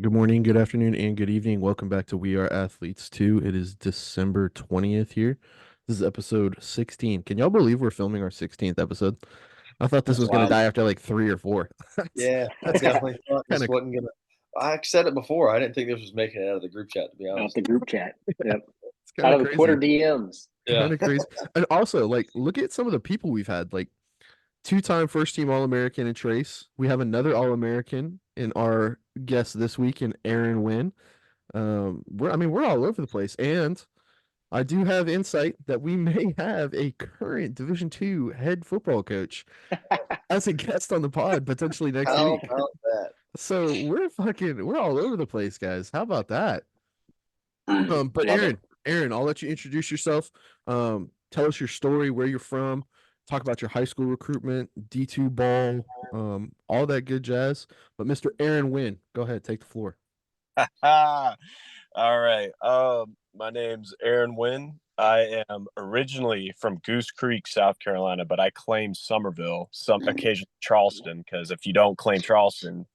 Good morning, good afternoon, and good evening. Welcome back to We Are Athletes 2. It is December 20th here. This is episode 16. Can y'all believe we're filming our 16th episode? I thought this That's was going to wild. die after like three or four. That's Yeah, I that's kind definitely thought of this wasn't gonna. I said it before. I didn't think this was making it out of the group chat, to be Out honest. the group chat. Yep. it's kind Out of of the Twitter crazy. DMs. Yeah. Kind of crazy. And also, like, look at some of the people we've had. Like, two-time first team All-American in Trace. We have another All-American in our guest this week in Aaron Winn. We're all over the place, and I do have insight that we may have a current Division II head football coach as a guest on the pod potentially next How week. about that? So we're all over the place, guys. How about that? But Love it. Aaron, I'll let you introduce yourself. Tell us your story, where you're from, talk about your high school recruitment, D2 ball, all that good jazz. But Mr. Aaron Wynn, go ahead, take the floor. All right. My name's Aaron Winn. I am originally from Goose Creek, South Carolina, but I claim Somerville, some occasionally Charleston, because if you don't claim Charleston,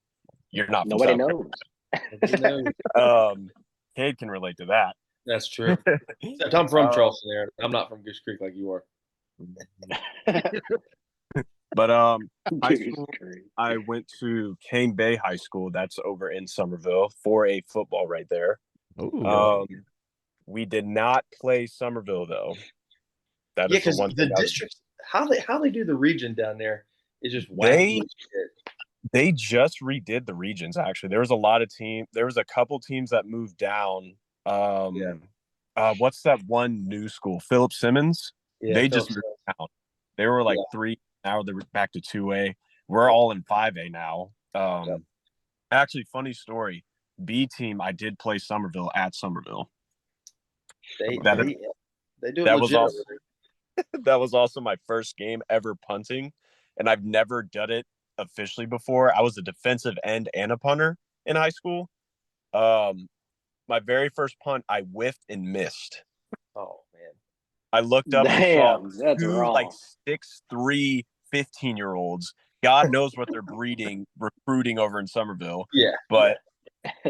you're not from Nobody South knows. You know, Carolina. Cade can relate to that. that's true. Except I'm from Um, Charleston, Aaron. I'm not from Goose Creek like you are. but high Goose school, Creek. I went to Cane Bay High School. That's over in Somerville. 4A football right there. Oh, We did not play Somerville though. That Yeah, is the because one the thing I was districts, how they do the region down there is just They wacky as shit. they just redid the regions actually. There was a couple teams that moved down. Yeah, What's that one new school? Philip Simmons? yeah, They just Phillips. moved down. They were like Yeah, 3, now they're back to 2A. We're all in 5A now. yeah. Actually funny story. B team, I did play Somerville at Somerville. They That they they do it that was legit over also there. that was also my first game ever punting, and I've never done it officially before. I was a defensive end and a punter in high school. Um, my very first punt, I whiffed and missed. Oh man. I looked up and saw Damn, that's two like wrong. 6'3" 15-year-olds. God knows what they're recruiting over in Somerville. Yeah, yeah. But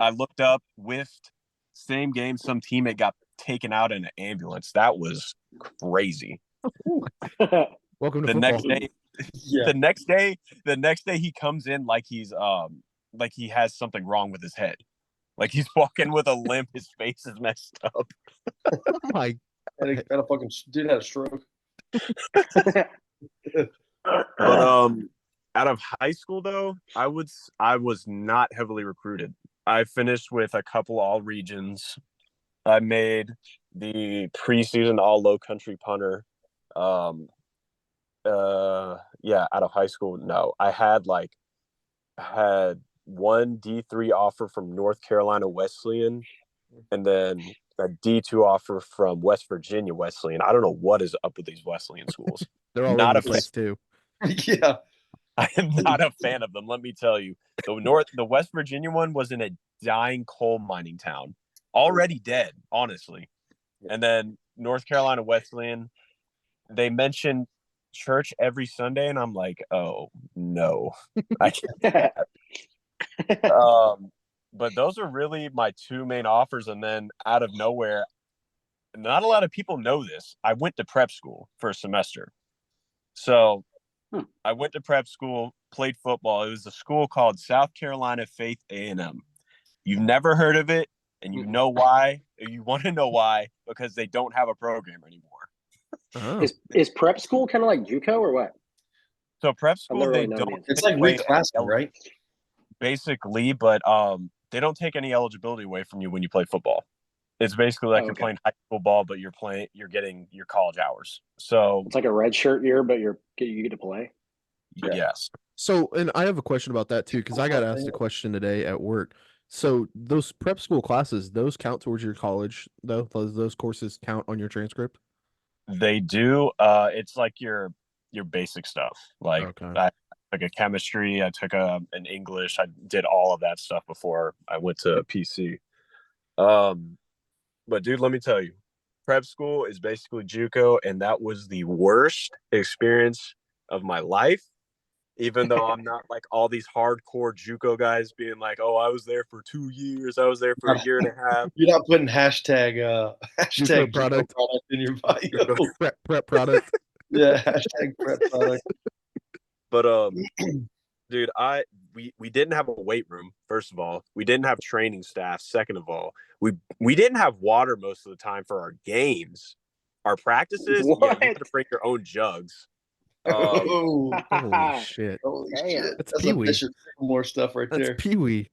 I looked up, whiffed, same game, some teammate got taken out in an ambulance. That was crazy. welcome to The football. next day, Yeah. the next day he comes in like he has something wrong with his head. Like he's walking with a limp, his face is messed up. Oh my, Had a fucking dude had a stroke. But out of high school though, I was not heavily recruited. I finished with a couple all regions. I made the preseason all low country punter. Um yeah, out of high school. No. I had one D3 offer from North Carolina Wesleyan and then a D2 offer from West Virginia Wesleyan. I don't know what is up with these Wesleyan schools. they're all over Not the a fan. place too. Yeah. I am not a fan of them, let me tell you. The West Virginia one was in a dying coal mining town. Already dead, honestly. And then North Carolina Wesleyan, they mentioned church every Sunday, and I'm like, oh no. I can't. But those are really my two main offers. And then out of nowhere, not a lot of people know this. I went to prep school for a semester. So I went to prep school, played football. It was a school called South Carolina Faith A&M. You've never heard of it, and you know why. You want to know why, because they don't have a program anymore. Oh, is prep school kind of like JUCO or what? So prep I've school, never they really known the don't answer. It's take like away reclassing, right? basically, but they don't take any eligibility away from you when you play football. It's basically like Oh, you're okay. playing high school ball, but you're getting your college hours. So It's like a red shirt year, but you get to play. Yeah. yes, so and I have a question about that too because I got asked a question today at work. So those prep school classes, those count towards your college though? Those courses count on your transcript? they do. It's like your basic stuff. Like Okay. I took a chemistry, I took an English, I did all of that stuff before I went to PC. Um, but dude, let me tell you, prep school is basically JUCO, and that was the worst experience of my life. Even though I'm not like all these hardcore JUCO guys being like, "Oh, I was there for 2 years. I was there for a year and a half." You're not putting hashtag JUCO JUCO product. product in your bio. Prep product. Yeah, hashtag prep product. But dude, we didn't have a weight room. First of all, we didn't have training staff. Second of all, we didn't have water most of the time for our games. Our practices, yeah, you had to What? bring your own jugs. Oh, Holy shit. holy Damn. shit! That's That's Pee-wee. some more stuff right That's there. Pee-wee.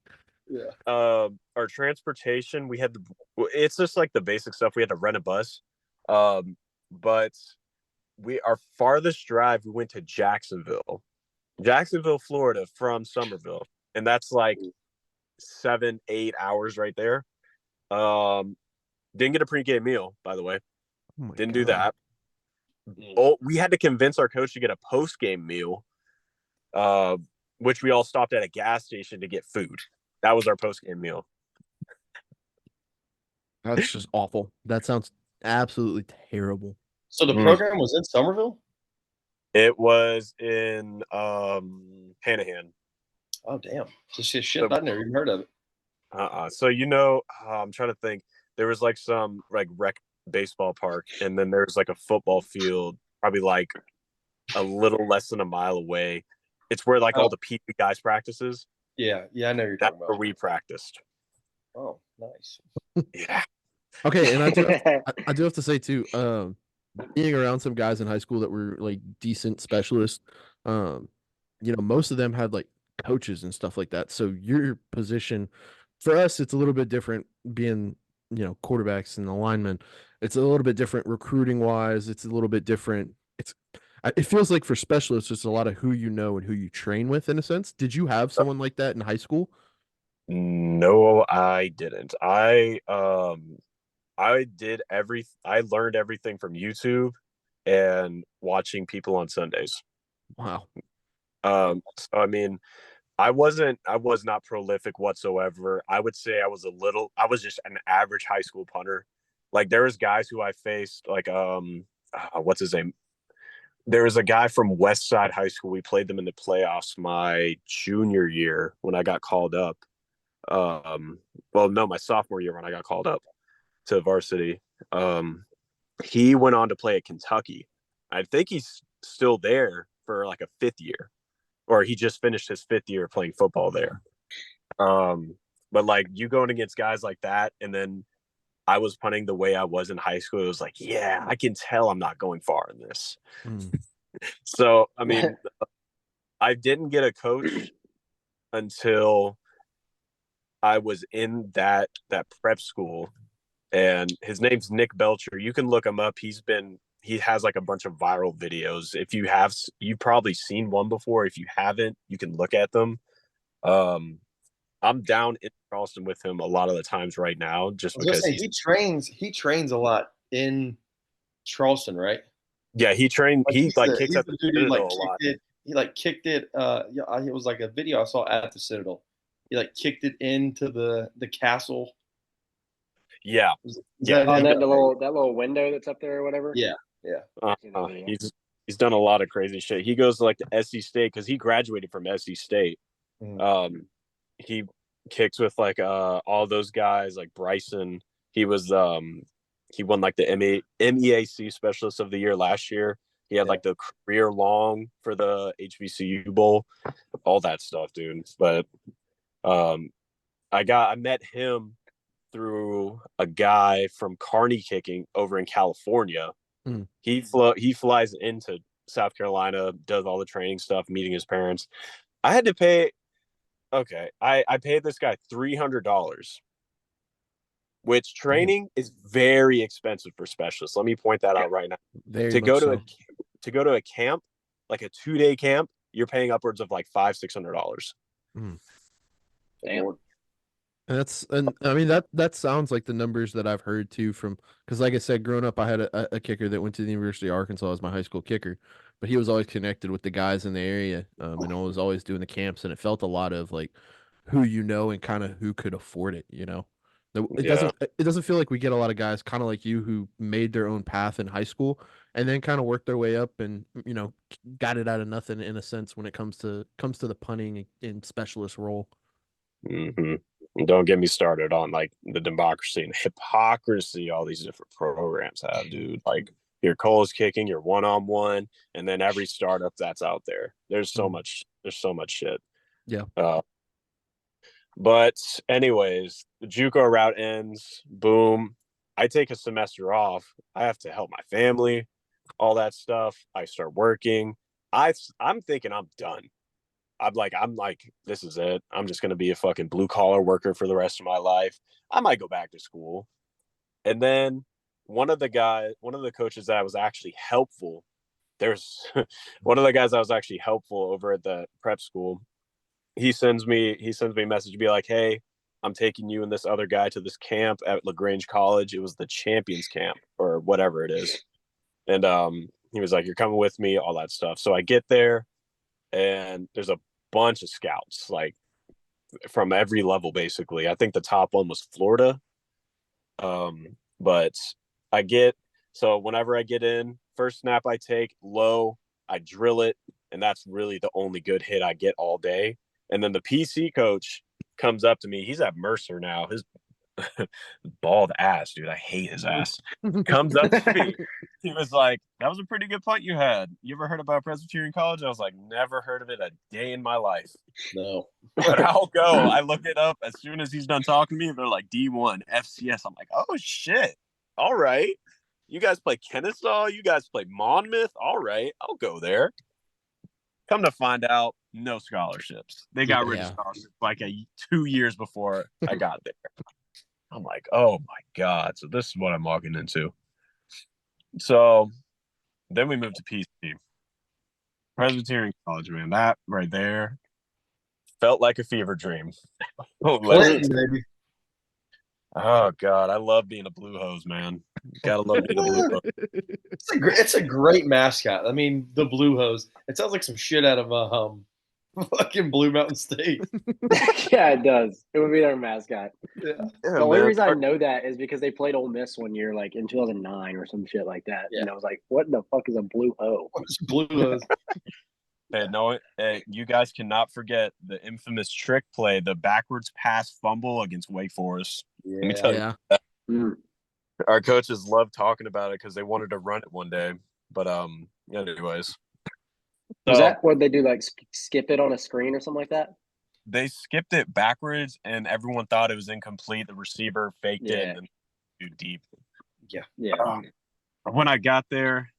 Yeah. Our transportation, we had to. It's just like the basic stuff. We had to rent a bus. But our farthest drive, we went to Jacksonville, Florida from Somerville, and that's like 7-8 hours right there. Didn't get a pregame meal, by the way. Oh my Didn't God. do that. Oh, we had to convince our coach to get a post-game meal, which we all stopped at a gas station to get food. That was our post-game meal. That's just awful. That sounds absolutely terrible. So the program was in Somerville? It was in Hanahan. Oh, damn. Just shit. I've never even heard of it. So I'm trying to think. There was like some like rec baseball park, and then there's like a football field, probably like a little less than a mile away. It's where like all the PE guys practices. Yeah, I know you're That's talking where about. we practiced. Oh, nice. Yeah. Okay, and I do have to say too, being around some guys in high school that were like decent specialists, most of them had like coaches and stuff like that. So your position for us, it's a little bit different being, quarterbacks and the linemen. It's a little bit different recruiting wise. It's a little bit different. It feels like for specialists, it's a lot of who you know and who you train with in a sense. Did you have someone like that in high school? No, I didn't. I learned everything from YouTube and watching people on Sundays. Wow. So I mean, I was not prolific whatsoever. I would say I was just an average high school punter. Like there was guys who I faced like what's his name? There was a guy from West Side High School. We played them in the playoffs my junior year when I got called up. Well, no, my sophomore year when I got called up to varsity. He went on to play at Kentucky. I think he's still there for like a fifth year, or he just finished his fifth year playing football there. But like you going against guys like that, and then I was punting the way I was in high school. It was like, yeah, I can tell I'm not going far in this. So, I mean, I didn't get a coach until I was in that prep school, and his name's Nick Belcher. You can look him up. He has like a bunch of viral videos. If you have, you've probably seen one before. If you haven't, you can look at them. I'm down in Charleston with him a lot of the times right now, just because he trains a lot in Charleston, right? Yeah, he trained. He kicks at the Citadel a lot. He kicked it. It was like a video I saw at the Citadel. He kicked it into the castle. Yeah, that little window that's up there or whatever. Yeah. He's done a lot of crazy shit. He goes to like the SC State because he graduated from SC State. He kicks with like all those guys like Bryson. He won like the MEAC Specialist of the Year last year. He had like the career long for the HBCU Bowl, all that stuff, dude. But I met him through a guy from Carney Kicking over in California. He flies into South Carolina, does all the training stuff, meeting his parents. I had to pay. Okay, I paid this guy $300, which training is very expensive for specialists. Let me point that out right now. To go to a camp, like a 2-day camp, you're paying upwards of like $500-$600. Damn. And I mean that sounds like the numbers that I've heard too from, because like I said, growing up I had a kicker that went to the University of Arkansas as my high school kicker, but he was always connected with the guys in the area, and I was always doing the camps, and it felt a lot of like who and kind of who could afford it, It doesn't feel like we get a lot of guys kind of like you who made their own path in high school and then kind of worked their way up and got it out of nothing in a sense when it comes to the punting and specialist role. Mm-hmm. Don't get me started on like the democracy and hypocrisy all these different programs have, dude. Like your Cole's kicking, your 1-on-1, and then every startup that's out there. There's so much shit. Yeah. But anyways, the JUCO route ends. Boom. I take a semester off. I have to help my family, all that stuff. I start working. I'm thinking I'm done. I'm like, this is it. I'm just gonna be a fucking blue collar worker for the rest of my life. I might go back to school. And then one of the coaches that was actually helpful. There's one of the guys that was actually helpful over at the prep school. He sends me a message to be like, hey, I'm taking you and this other guy to this camp at LaGrange College. It was the Champions Camp or whatever it is. And he was like, you're coming with me, all that stuff. So I get there and there's a bunch of scouts, like from every level, basically. I think the top one was Florida. But so whenever I get in, first snap I take, low, I drill it, and that's really the only good hit I get all day. And then the PC coach comes up to me. He's at Mercer now. His bald ass, dude. I hate his ass. Comes up to me. He was like, that was a pretty good punt you had. You ever heard about Presbyterian College? I was like, never heard of it a day in my life. No. But I'll go. I look it up as soon as he's done talking to me. They're like D1, FCS. I'm like, oh, shit. All right. You guys play Kennesaw? You guys play Monmouth? All right. I'll go there. Come to find out, no scholarships. They got rid of scholarships like 2 years before I got there. I'm like, oh my God. So this is what I'm walking into. So then we moved to PC. Presbyterian College, man. That right there felt like a fever dream. Clinton, baby. Oh God, I love being a blue hose, man. Gotta love being a blue hose. It's a great mascot. I mean, the Blue Hose. It sounds like some shit out of fucking Blue Mountain State. Yeah, it does. It would be their mascot. Yeah. The only reason I know that is because they played Ole Miss one year, like in 2009 or some shit like that. Yeah. And I was like, what the fuck is a blue hoe? What's Blue Hose? Hey, no, you guys cannot forget the infamous trick play, the backwards pass fumble against Wake Forest. Yeah. Let me tell you that. Our coaches loved talking about it because they wanted to run it one day. But anyways. Was that what they do, like skip it on a screen or something like that? They skipped it backwards and everyone thought it was incomplete. The receiver faked it and too deep. Yeah. When I got there,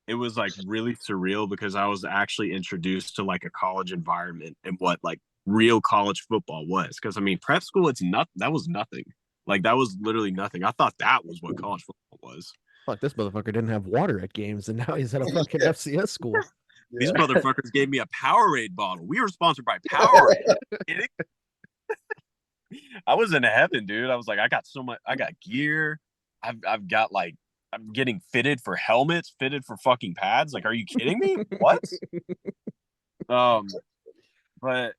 it was like really surreal because I was actually introduced to like a college environment and what like real college football was. Because I mean, prep school, that was nothing. Like that was literally nothing. I thought that was what college football was. Fuck, this motherfucker didn't have water at games, and now he's at a fucking FCS school. These motherfuckers gave me a Powerade bottle. We were sponsored by Powerade. I was in heaven, dude. I was like, I got gear. I've got like, I'm getting fitted for helmets, fitted for fucking pads. Like, are you kidding me? What? But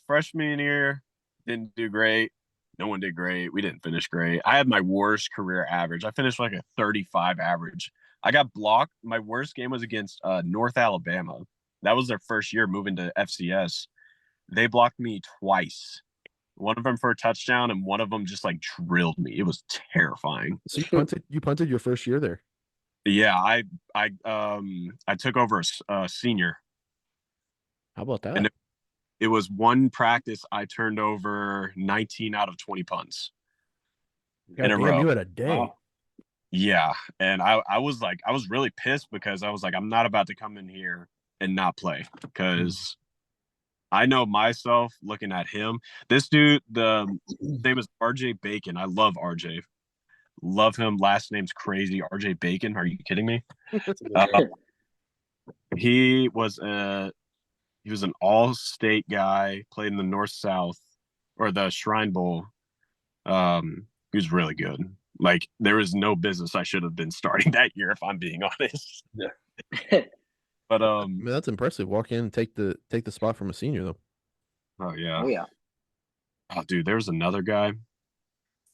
freshman year didn't do great. No one did great. We didn't finish great. I had my worst career average. I finished like a 35 average. I got blocked. My worst game was against North Alabama. That was their first year moving to FCS. They blocked me twice. One of them for a touchdown, and one of them just like drilled me. It was terrifying. So you punted your first year there. Yeah, I took over a senior. How about that? And it was one practice. I turned over 19 out of 20 punts in a row. You had a day. Wow. Yeah, and I was really pissed because I was like, I'm not about to come in here and not play because I know myself looking at him. This dude, the name is RJ Bacon. I love RJ. Love him. Last name's crazy. RJ Bacon. Are you kidding me? He was an all-state guy, played in the North-South or the Shrine Bowl. He was really good. Like there was no business I should have been starting that year, if I'm being honest. Yeah. But I mean, that's impressive. Walk in and take the spot from a senior though. Oh yeah. Oh yeah. Oh dude, there was another guy.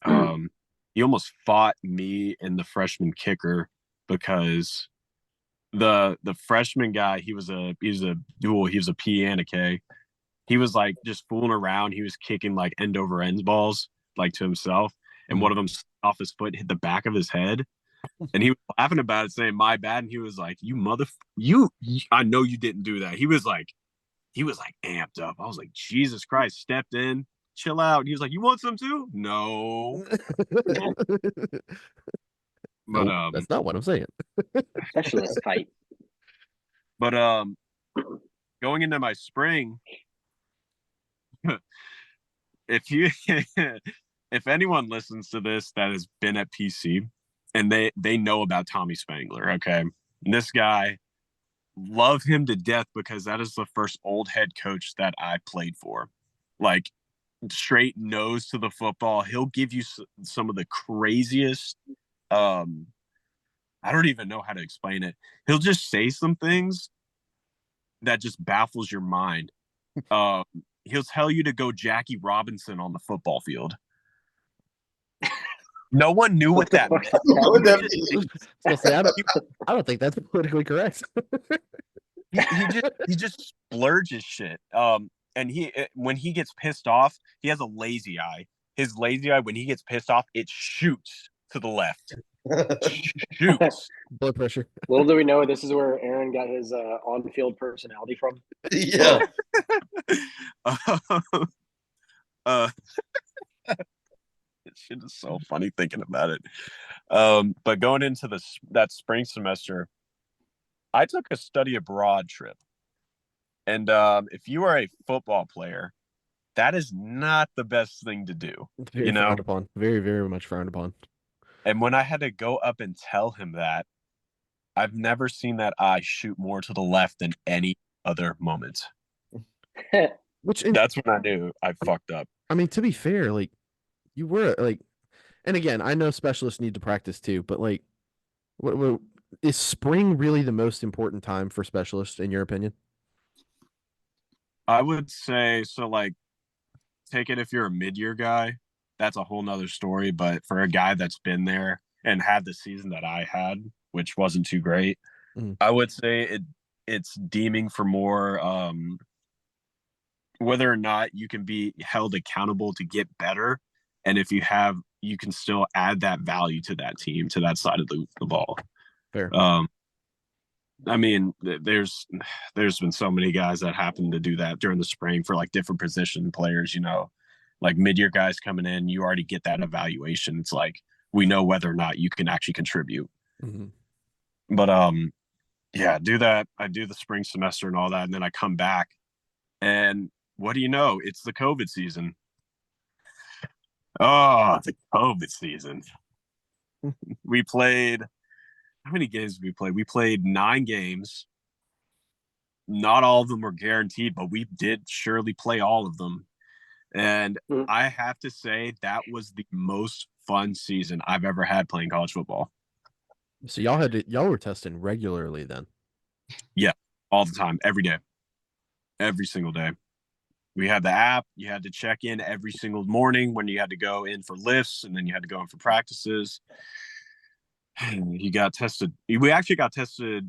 He almost fought me and the freshman kicker because the freshman guy, he was a dual, he was a P and a K. He was like just fooling around. He was kicking like end over ends balls like to himself, and one of them off his foot hit the back of his head, and he was laughing about it, saying my bad. And he was like, you I know you didn't do that. He was like amped up. I was like, Jesus Christ, stepped in, chill out. He was like, you want some too? No. But Nope, that's not what I'm saying. Specialist fight. But going into my spring, if anyone listens to this that has been at PC and they know about Tommy Spangler, okay, and this guy, love him to death because that is the first old head coach that I played for. Like, straight nose to the football. He'll give you some of the craziest. I don't even know how to explain it. He'll just say some things that just baffles your mind. He'll tell you to go Jackie Robinson on the football field. No one knew what that meant. I don't think that's politically correct. he just splurges shit. And when he gets pissed off, he has a lazy eye. His lazy eye, when he gets pissed off, it shoots to the left. Shoots. Blood pressure. Little do we know, this is where Aaron got his on-field personality from. Yeah. This shit is so funny thinking about it. But going into that spring semester, I took a study abroad trip. And if you are a football player, that is not the best thing to do. Very frowned upon. Very, very much frowned upon. And when I had to go up and tell him that, I've never seen that eye shoot more to the left than any other moment. That's when I knew I fucked up. I mean, to be fair, like, you were like, and again, I know specialists need to practice too, but like, what is spring really the most important time for specialists in your opinion? I would say so. Like, take it if you're a mid-year guy, that's a whole nother story. But for a guy that's been there and had the season that I had, which wasn't too great, I would say it's deeming for more whether or not you can be held accountable to get better. And if you have, you can still add that value to that team, to that side of the ball. Fair. I mean, there's been so many guys that happen to do that during the spring for like different position players, like mid-year guys coming in, you already get that evaluation. It's like, we know whether or not you can actually contribute. But yeah, do that. I do the spring semester and all that. And then I come back and what do you know? It's the COVID season. Oh, the COVID season. We played, how many games did we play? We played 9 games. Not all of them were guaranteed, but we did surely play all of them. And I have to say that was the most fun season I've ever had playing college football. So y'all were testing regularly then? Yeah, all the time, every day, every single day. We had the app. You had to check in every single morning when you had to go in for lifts, and then you had to go in for practices. You got tested. We actually got tested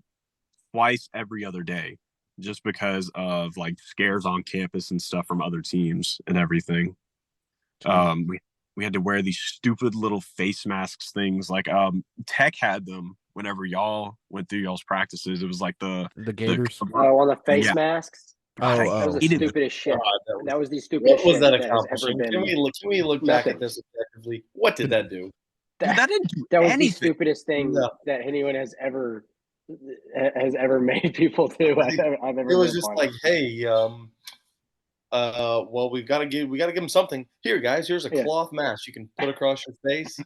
twice every other day, just because of like scares on campus and stuff from other teams and everything. We had to wear these stupid little face masks things. Like Tech had them whenever y'all went through y'all's practices. It was like the Gators. On the face masks. Oh, that was the stupidest shit. That was the What stupidest was shit that has ever accomplishing? been. Can we look back at this objectively? What did that do? That didn't do That was anything. the stupidest thing that anyone has ever made people do. I've ever. It was just like, hey, well, we gotta give them something. Here, guys, here's a cloth mask you can put across your face.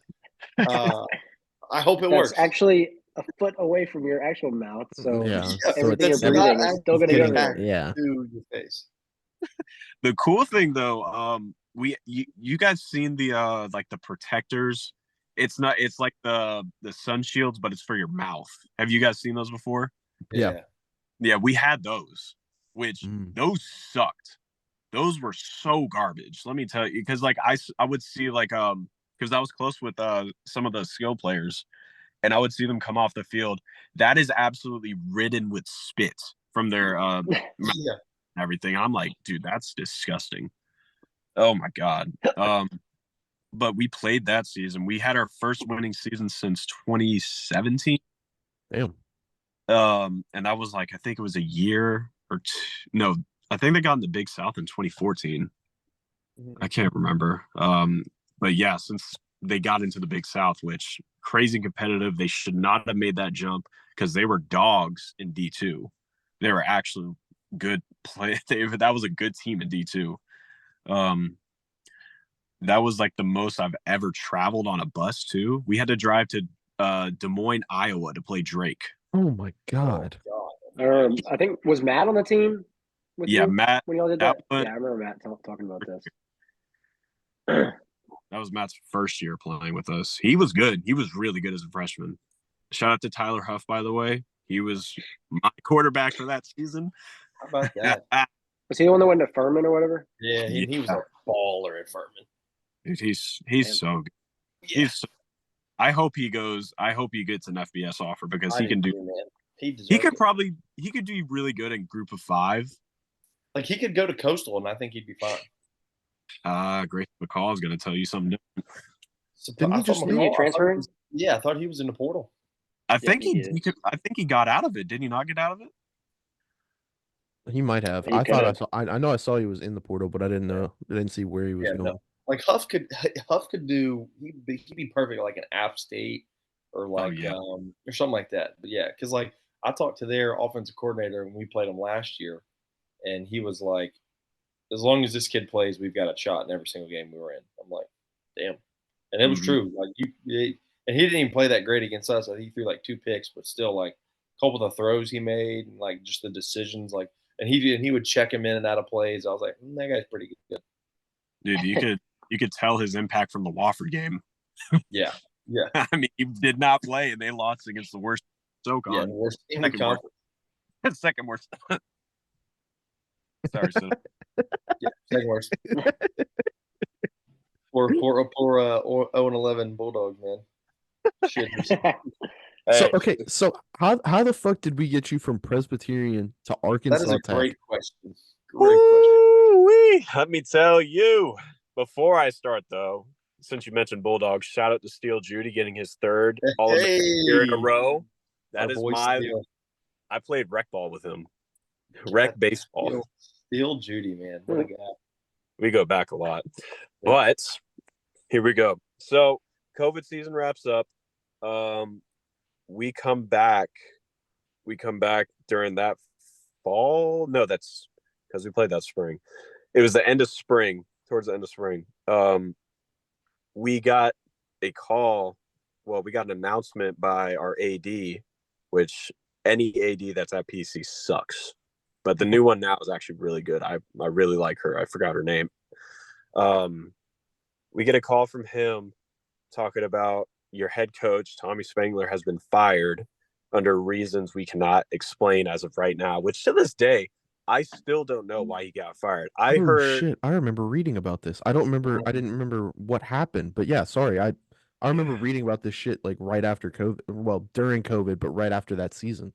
I hope it works. It's actually a foot away from your actual mouth, so everything you're so breathing is still going to go back there. to your face. The cool thing though, you guys seen the like the protectors? It's like the sun shields, but it's for your mouth. Have you guys seen those before? Yeah, we had those, which those sucked. Those were so garbage. Let me tell you, because like I would see like because I was close with some of the skill players, and I would see them come off the field. That is absolutely ridden with spit from their mouth Yeah. and everything. I'm like, dude, that's disgusting. Oh my god. But we played that season. We had our first winning season since 2017. Damn. And that was like, I think it was a year or two. No, I think they got in the Big South in 2014. I can't remember. But yeah, since they got into the Big South, which crazy competitive, they should not have made that jump because they were dogs in D2. They were actually good play. That was a good team in D2. That was like the most I've ever traveled on a bus too. We had to drive to Des Moines, Iowa to play Drake. Oh my god. I think was Matt on the team with Yeah, you Matt. when y'all did that that? was, Yeah, I remember Matt talking about this. that was Matt's first year playing with us. He was good. He was really good as a freshman. Shout out to Tyler Huff, by the way. He was my quarterback for that season. How about that? Was he the one that went to Furman or whatever? Yeah, he was a baller at Furman. Dude, he's so good. Yeah. I hope he goes. I hope he gets an FBS offer because he can do. Man. He could do really good in Group of 5. Like he could go to Coastal, and I think he'd be fine. Grace McCall is going to tell you something different. Didn't he just Didn't he transfer? Yeah, I thought he was in the portal. I think he got out of it. Did he not get out of it? He might have. He I thought I could've. saw. I know I saw he was in the portal, but I didn't know. I didn't see where he was Yeah, going. no. Like Huff could do. He'd be perfect like an App State or like or something like that. But yeah, because like I talked to their offensive coordinator when we played him last year, and he was like, "As long as this kid plays, we've got a shot in every single game we were in." I'm like, "Damn," and it was true. Like and he didn't even play that great against us. I think he threw like 2 picks, but still like a couple of the throws he made and like just the decisions like. And he would check him in and out of plays. I was like, that guy's pretty good. Dude, you could tell his impact from the Wofford game. Yeah. I mean, he did not play, and they lost against the worst SoCon. Yeah, the worst team in the conference. Second worst. Sorry, so. Yeah, second worst. Poor 0-11 Bulldogs, man. Shit. So how the fuck did we get you from Presbyterian to Arkansas That is a Tech? great question. Great question. Let me tell you. Before I start, though, since you mentioned Bulldogs, shout out to Steel Judy getting his third year in a row. That is I played rec ball with him. Rec baseball. Steel Judy, man. What a guy. We go back a lot. But here we go. So COVID season wraps up. We come back during that fall. No, that's because we played that spring. It was the end of spring, towards the end of spring. We got a call. Well, we got an announcement by our AD, which any AD that's at PC sucks. But the new one now is actually really good. I really like her. I forgot her name. We get a call from him talking about your head coach, Tommy Spangler, has been fired under reasons we cannot explain as of right now, which to this day, I still don't know why he got fired. I remember reading about this. I didn't remember what happened, but yeah, sorry. I remember reading about this shit like right after COVID, well, during COVID, but right after that season.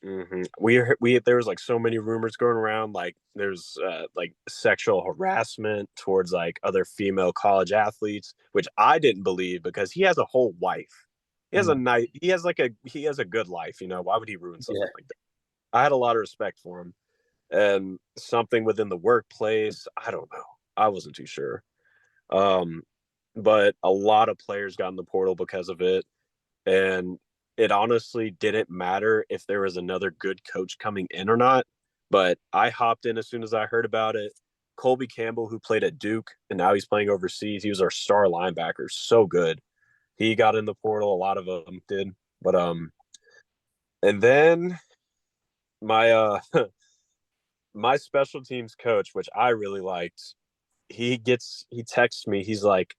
There was like so many rumors going around, like there's like sexual harassment towards like other female college athletes, which I didn't believe because he has a whole wife. He has he has a good life, you know. Why would he ruin something like that? I had a lot of respect for him. And something within the workplace, I don't know. I wasn't too sure. But a lot of players got in the portal because of it. And it honestly didn't matter if there was another good coach coming in or not. But I hopped in as soon as I heard about it. Colby Campbell, who played at Duke, and now he's playing overseas. He was our star linebacker. So good. He got in the portal. A lot of them did. But and then my my special teams coach, which I really liked, he texts me. He's like,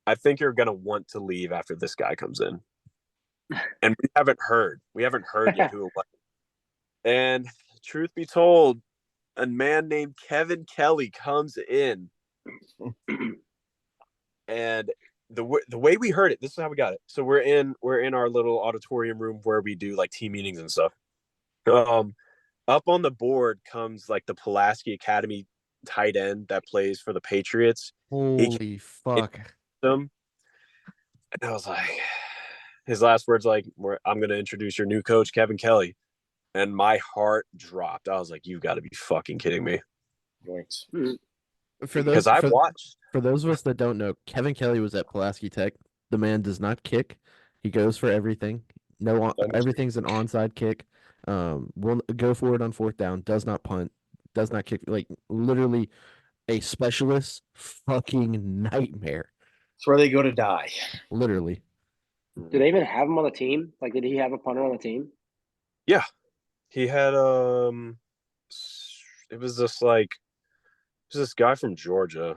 I think you're going to want to leave after this guy comes in. And we haven't heard yet who it was. And truth be told, a man named Kevin Kelly comes in And the way we heard it, this is how we got it. So we're in our little auditorium room where we do like team meetings and stuff. Up on the board comes like the Pulaski Academy tight end that plays for the Patriots. Holy fuck. Them, and I was like, his last words like, "I'm going to introduce your new coach, Kevin Kelly," and my heart dropped. I was like, "You got to be fucking kidding me!" Yoinks. Because I watched. For those of us that don't know, Kevin Kelly was at Pulaski Tech. The man does not kick; he goes for everything. Everything's an onside kick. Will go for it on fourth down. Does not punt. Does not kick. Like literally, a specialist fucking nightmare. It's where they go to die. Literally. Do they even have him on the team? Like, did he have a punter on the team? Yeah, he had it was this guy from Georgia.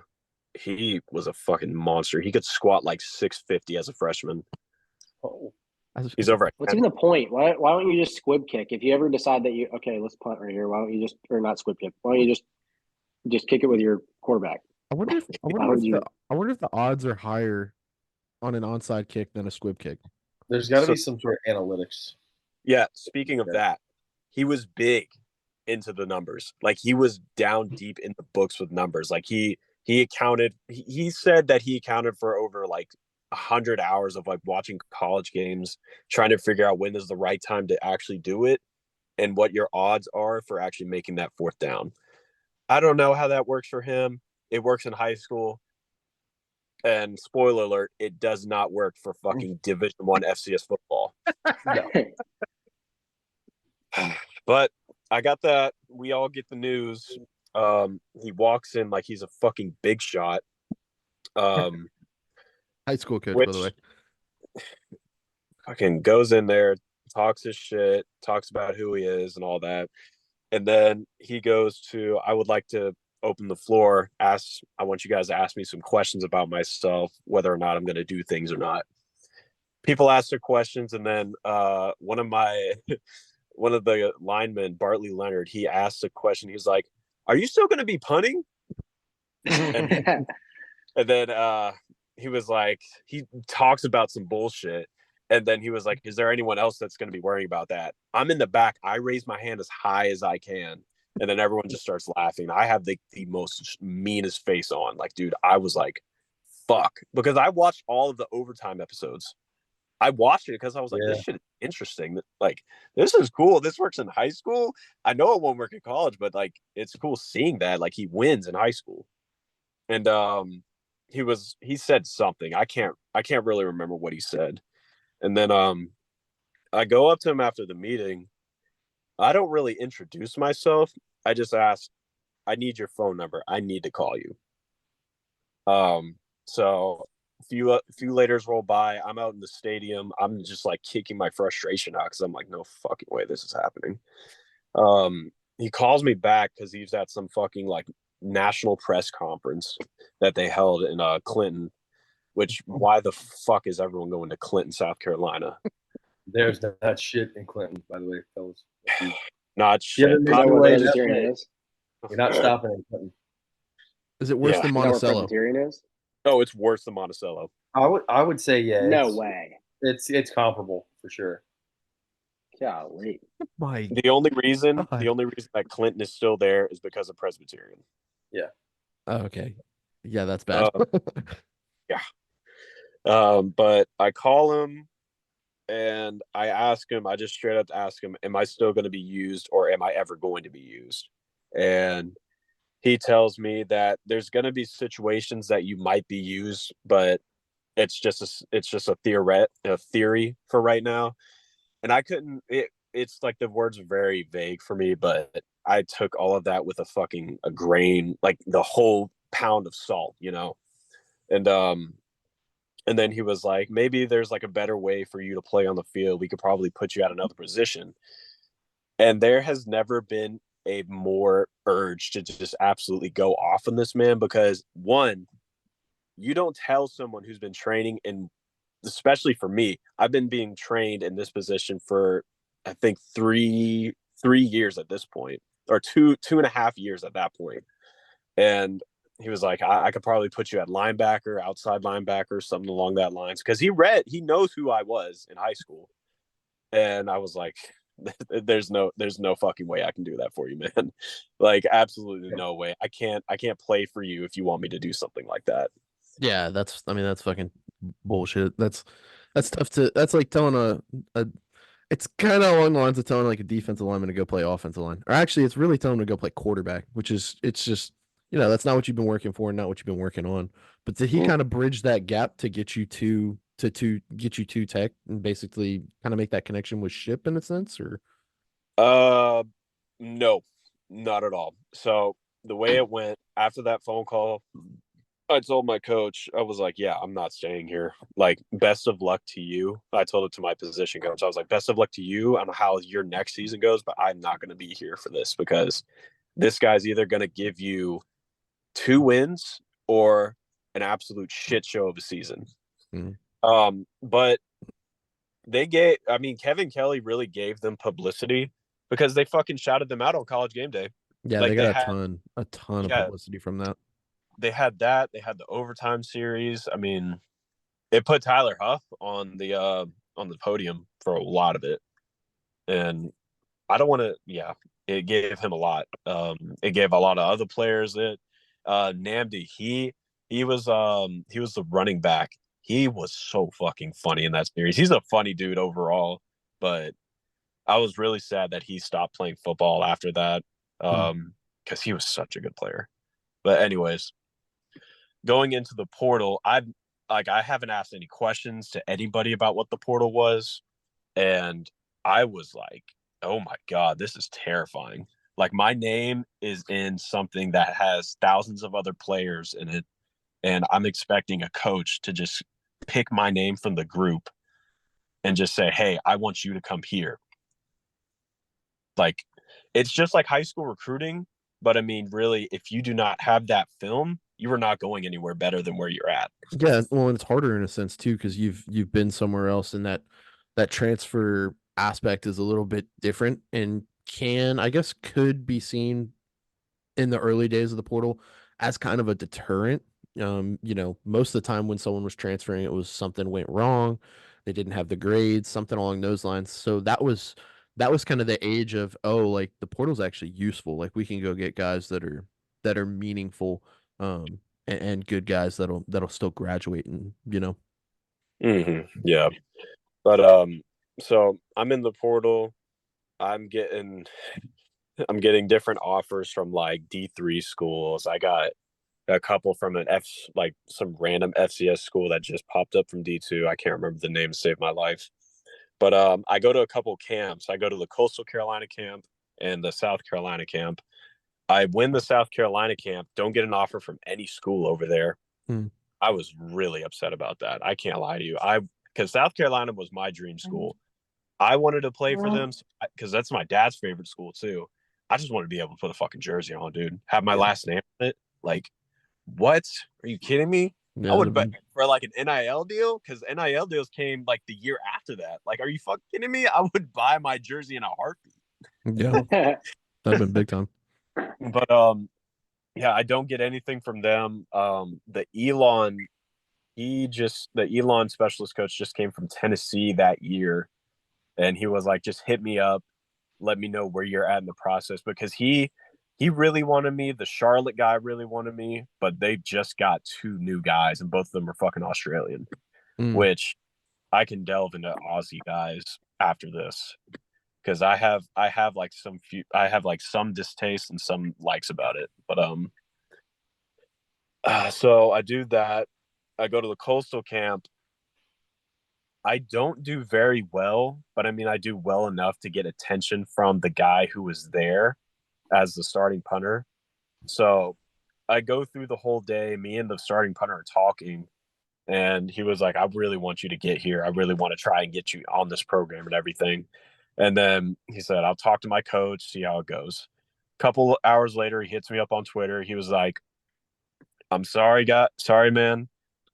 He was a fucking monster. He could squat like 650 as a freshman. Oh, he's over. What's even the point? Why don't you just squib kick? If you ever decide that let's punt right here. Why don't you just, or not squib kick? Why don't you just kick it with your quarterback? I wonder if the odds are higher on an onside kick than a squib kick. There's got to be some sort of analytics. Yeah. Speaking of that, he was big into the numbers. Like he was down deep in the books with numbers. Like he accounted. He said that he accounted for over like 100 hours of like watching college games, trying to figure out when is the right time to actually do it, and what your odds are for actually making that fourth down. I don't know how that works for him. It works in high school. And spoiler alert, it does not work for fucking Division I FCS football. No. But I got that. We all get the news. He walks in like he's a fucking big shot. High school coach, by the way. Fucking goes in there, talks his shit, talks about who he is and all that. And then he goes to, I would like to open the floor, I want you guys to ask me some questions about myself, whether or not I'm going to do things or not. People ask their questions, and then one of the linemen, Bartley Leonard, he asked a question. He's like, "Are you still going to be punting?" and then he was like, he talks about some bullshit. And then he was like, "Is there anyone else that's going to be worrying about that?" I'm in the back. I raise my hand as high as I can. And then everyone just starts laughing. I have the most meanest face on. Like, dude, I was like, fuck. Because I watched all of the overtime episodes. I watched it because I was like, this shit is interesting. Like, this is cool. This works in high school. I know it won't work in college, but like, it's cool seeing that. Like, he wins in high school. And he said something. I can't really remember what he said. And then I go up to him after the meeting. I don't really introduce myself. I just ask, "I need your phone number. I need to call you." So a few laters roll by. I'm out in the stadium. I'm just like kicking my frustration out because I'm like, no fucking way this is happening. He calls me back because he's at some fucking like national press conference that they held in Clinton. Which, why the fuck is everyone going to Clinton, South Carolina? There's that shit in Clinton, by the way, fellas. Not shit. Is that what Presbyterian is? You're not stopping in Clinton. Is it worse than Monticello? Is that where Presbyterian is? Oh, it's worse than Monticello. I would say No way. It's comparable for sure. Golly. The only reason that Clinton is still there is because of Presbyterian. Yeah. Oh, okay. Yeah, that's bad. Yeah. But I call him and I ask him, I just straight up ask him, am I still going to be used or am I ever going to be used? And he tells me that there's going to be situations that you might be used, but it's just a theory for right now. And it's like the words are very vague for me, but I took all of that with a grain, like the whole pound of salt, you know? And then he was like, maybe there's like a better way for you to play on the field. We could probably put you at another position. And there has never been a more urge to just absolutely go off on this man because one, you don't tell someone who's been training, and especially for me, I've been being trained in this position for I think three years at this point, or two and a half years at that point. And he was like, I could probably put you at linebacker, outside linebacker, something along that lines. Because he knows who I was in high school. And I was like, there's no fucking way I can do that for you, man. Like, absolutely no way. I can't play for you if you want me to do something like that. Yeah, that's fucking bullshit. That's tough to. That's like telling a it's kind of along the lines of telling like a defensive lineman to go play offensive line, or actually, it's really telling him to go play quarterback, which is it's just that's not what you've been working for, and not what you've been working on. But did he kind of bridge that gap to get you to get you to Tech and basically kind of make that connection with Ship in a sense, or? No, not at all. So the way it went after that phone call, I told my coach, I was like, yeah, I'm not staying here. Like, best of luck to you. I told it to my position coach. I was like, best of luck to you on how your next season goes, but I'm not going to be here for this because this guy's either going to give you 2 wins or an absolute shit show of a season. But Kevin Kelly really gave them publicity because they fucking shouted them out on College Game Day. Yeah, like, they got a ton of publicity from that. They had that. They had the overtime series. I mean, it put Tyler Huff on the podium for a lot of it, and I don't want to. Yeah, it gave him a lot. It gave a lot of other players it. Namdi, he was the running back. He was so fucking funny in that series. He's a funny dude overall, but I was really sad that he stopped playing football after that because he was such a good player. But anyways, going into the portal, I haven't asked any questions to anybody about what the portal was, and I was like, oh my God, this is terrifying. Like, my name is in something that has thousands of other players in it, and I'm expecting a coach to just pick my name from the group and just say, hey, I want you to come here. Like, it's just like high school recruiting, but I mean, really, if you do not have that film, you are not going anywhere better than where you're at. Yeah, well, and it's harder in a sense too because you've been somewhere else, and that transfer aspect is a little bit different, and could be seen in the early days of the portal as kind of a deterrent. Most of the time when someone was transferring, it was something went wrong, they didn't have the grades, something along those lines. So that was kind of the age of, oh, like the portal's actually useful. Like we can go get guys that are meaningful, and good guys that'll still graduate, and Yeah, but so I'm in the portal. I'm getting different offers from like D3 schools. I got a couple from some random FCS school that just popped up from D2. I can't remember the name to save my life. But I go to a couple camps. I go to the Coastal Carolina camp and the South Carolina camp. I win the South Carolina camp, don't get an offer from any school over there. I was really upset about that. I can't lie to you. Because South Carolina was my dream school. I wanted to play for them because that's my dad's favorite school too. I just wanted to be able to put a fucking jersey on, dude. Have my last name on it. Like, what? Are you kidding me? Yeah, I would bet for like an NIL deal because NIL deals came like the year after that. Like, are you fucking kidding me? I would buy my jersey in a heartbeat. yeah, that'd been big time. But yeah, I don't get anything from them. The Elon specialist coach just came from Tennessee that year, and he was like, just hit me up, let me know where you're at in the process, because he really wanted me. The Charlotte guy really wanted me, but they just got 2 new guys, and both of them are fucking Australian, which I can delve into Aussie guys after this because I have like some distaste and some likes about it. But so I do that. I go to the Coastal camp. I don't do very well, but I mean, I do well enough to get attention from the guy who was there as the starting punter. So I go through the whole day. Me and the starting punter are talking, and he was like, I really want you to get here. I really want to try and get you on this program and everything. And then he said, I'll talk to my coach, see how it goes. A couple hours later, he hits me up on Twitter. He was like, I'm sorry, man,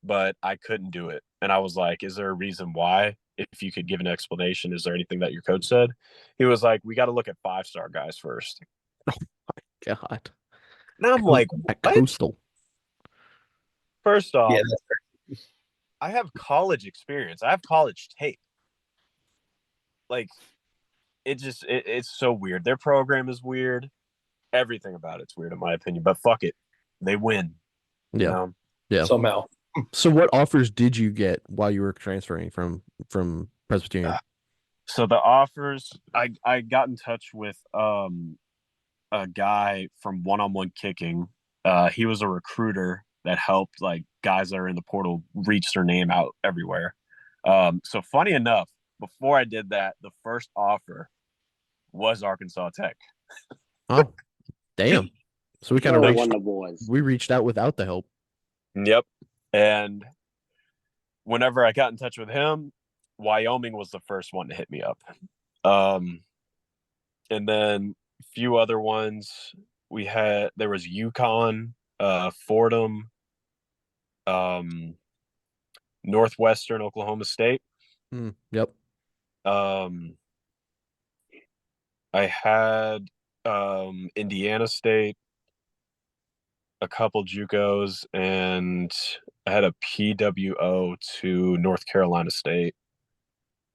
but I couldn't do it. And I was like, is there a reason why? If you could give an explanation, is there anything that your coach said? He was like, we got to look at 5-star guys first. Oh my God. And I'm like, At what? Coastal. First off, Yeah, I have college experience. I have college tape. Like, it's so weird. Their program is weird. Everything about it's weird in my opinion. But fuck it, they win. Yeah. You know? Yeah. somehow. So what offers did you get while you were transferring from Presbyterian? So the offers, I got in touch with a guy from One-on-One Kicking. He was a recruiter that helped like guys that are in the portal reach their name out everywhere. So funny enough, before I did that, the first offer was Arkansas Tech. Oh, damn. So we kind of won the boys. We reached out without the help. Yep. And whenever I got in touch with him, Wyoming was the first one to hit me up. And then a few other ones there was UConn, Fordham, Northwestern, Oklahoma State. Yep. I had Indiana State, a couple JUCOs, and I had a PWO to North Carolina State.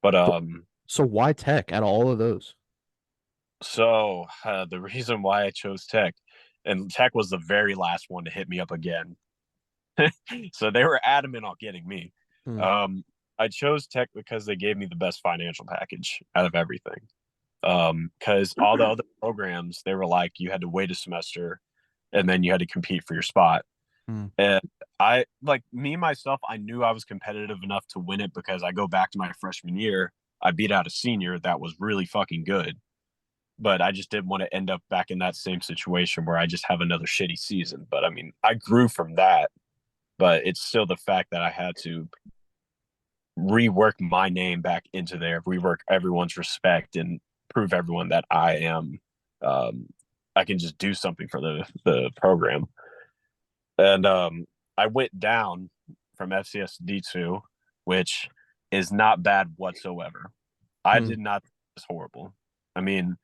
But so why Tech out of all of those? So the reason why I chose Tech, and Tech was the very last one to hit me up again. So they were adamant on getting me. I chose Tech because they gave me the best financial package out of everything. Because all the other programs, they were like, you had to wait a semester and then you had to compete for your spot. And I, like me, myself, I knew I was competitive enough to win it because I go back to my freshman year. I beat out a senior that was really fucking good. But I just didn't want to end up back in that same situation where I just have another shitty season. But I mean, I grew from that, but it's still the fact that I had to rework my name back into there, rework everyone's respect and prove everyone that I am, I can just do something for the program. And I went down from FCS to D2, which is not bad whatsoever. I did not think it was horrible. I mean,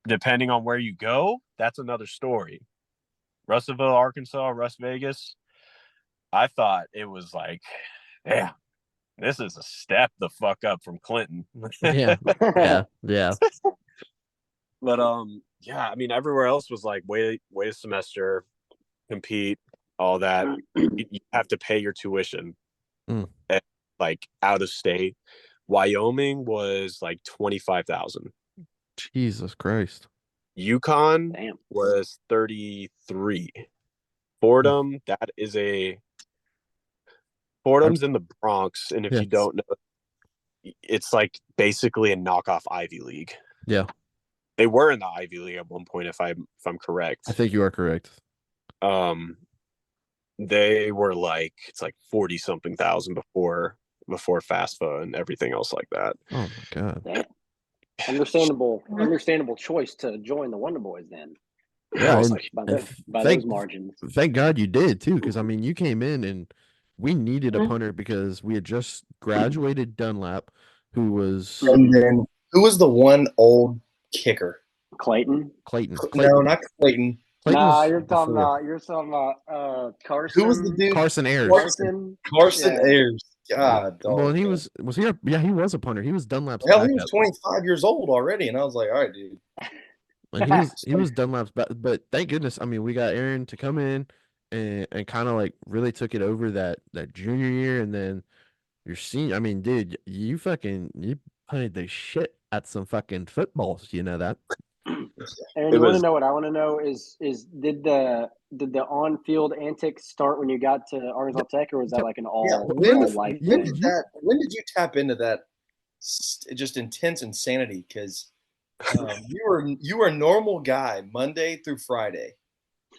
depending on where you go, that's another story. Russellville, Arkansas, Russ Vegas, I thought it was like, yeah, this is a step the fuck up from Clinton. Yeah. But yeah, I mean, everywhere else was like, wait a semester, compete, all that. You have to pay your tuition, and, like out of state. Wyoming was like 25,000. Jesus Christ. UConn was 33. Fordham, Fordham's in the Bronx, and if you don't know, it's like basically a knockoff Ivy League. Yeah. They were in the Ivy League at one point, if I'm correct. I think you are correct. They were like, it's like 40 something thousand before FAFSA and everything else like that. Oh my god. Damn. Understandable choice to join the Wonder Boys then. Yeah, like, by those margins. Thank God you did too, because I mean you came in and we needed a punter because we had just graduated Dunlap, who was who was the one old kicker? Clayton. No, not Clayton. Nah, you're talking about Carson. Who was the dude? Carson Ayers. Carson Ayers. God. Well, and he was he? Yeah, he was a punter. He was Dunlap's. Hell, he was 25 years old already, and I was like, all right, dude. And he was Dunlap's, but thank goodness. I mean, we got Aaron to come in and kind of like really took it over that junior year, and then your senior. I mean, dude, you played the shit at some fucking footballs. You know that. Aaron, you want to know what I want to know is did the on-field antics start when you got to Arkansas Tech, or was that like an all-life thing? When did you tap into that just intense insanity? Because you were a normal guy Monday through Friday,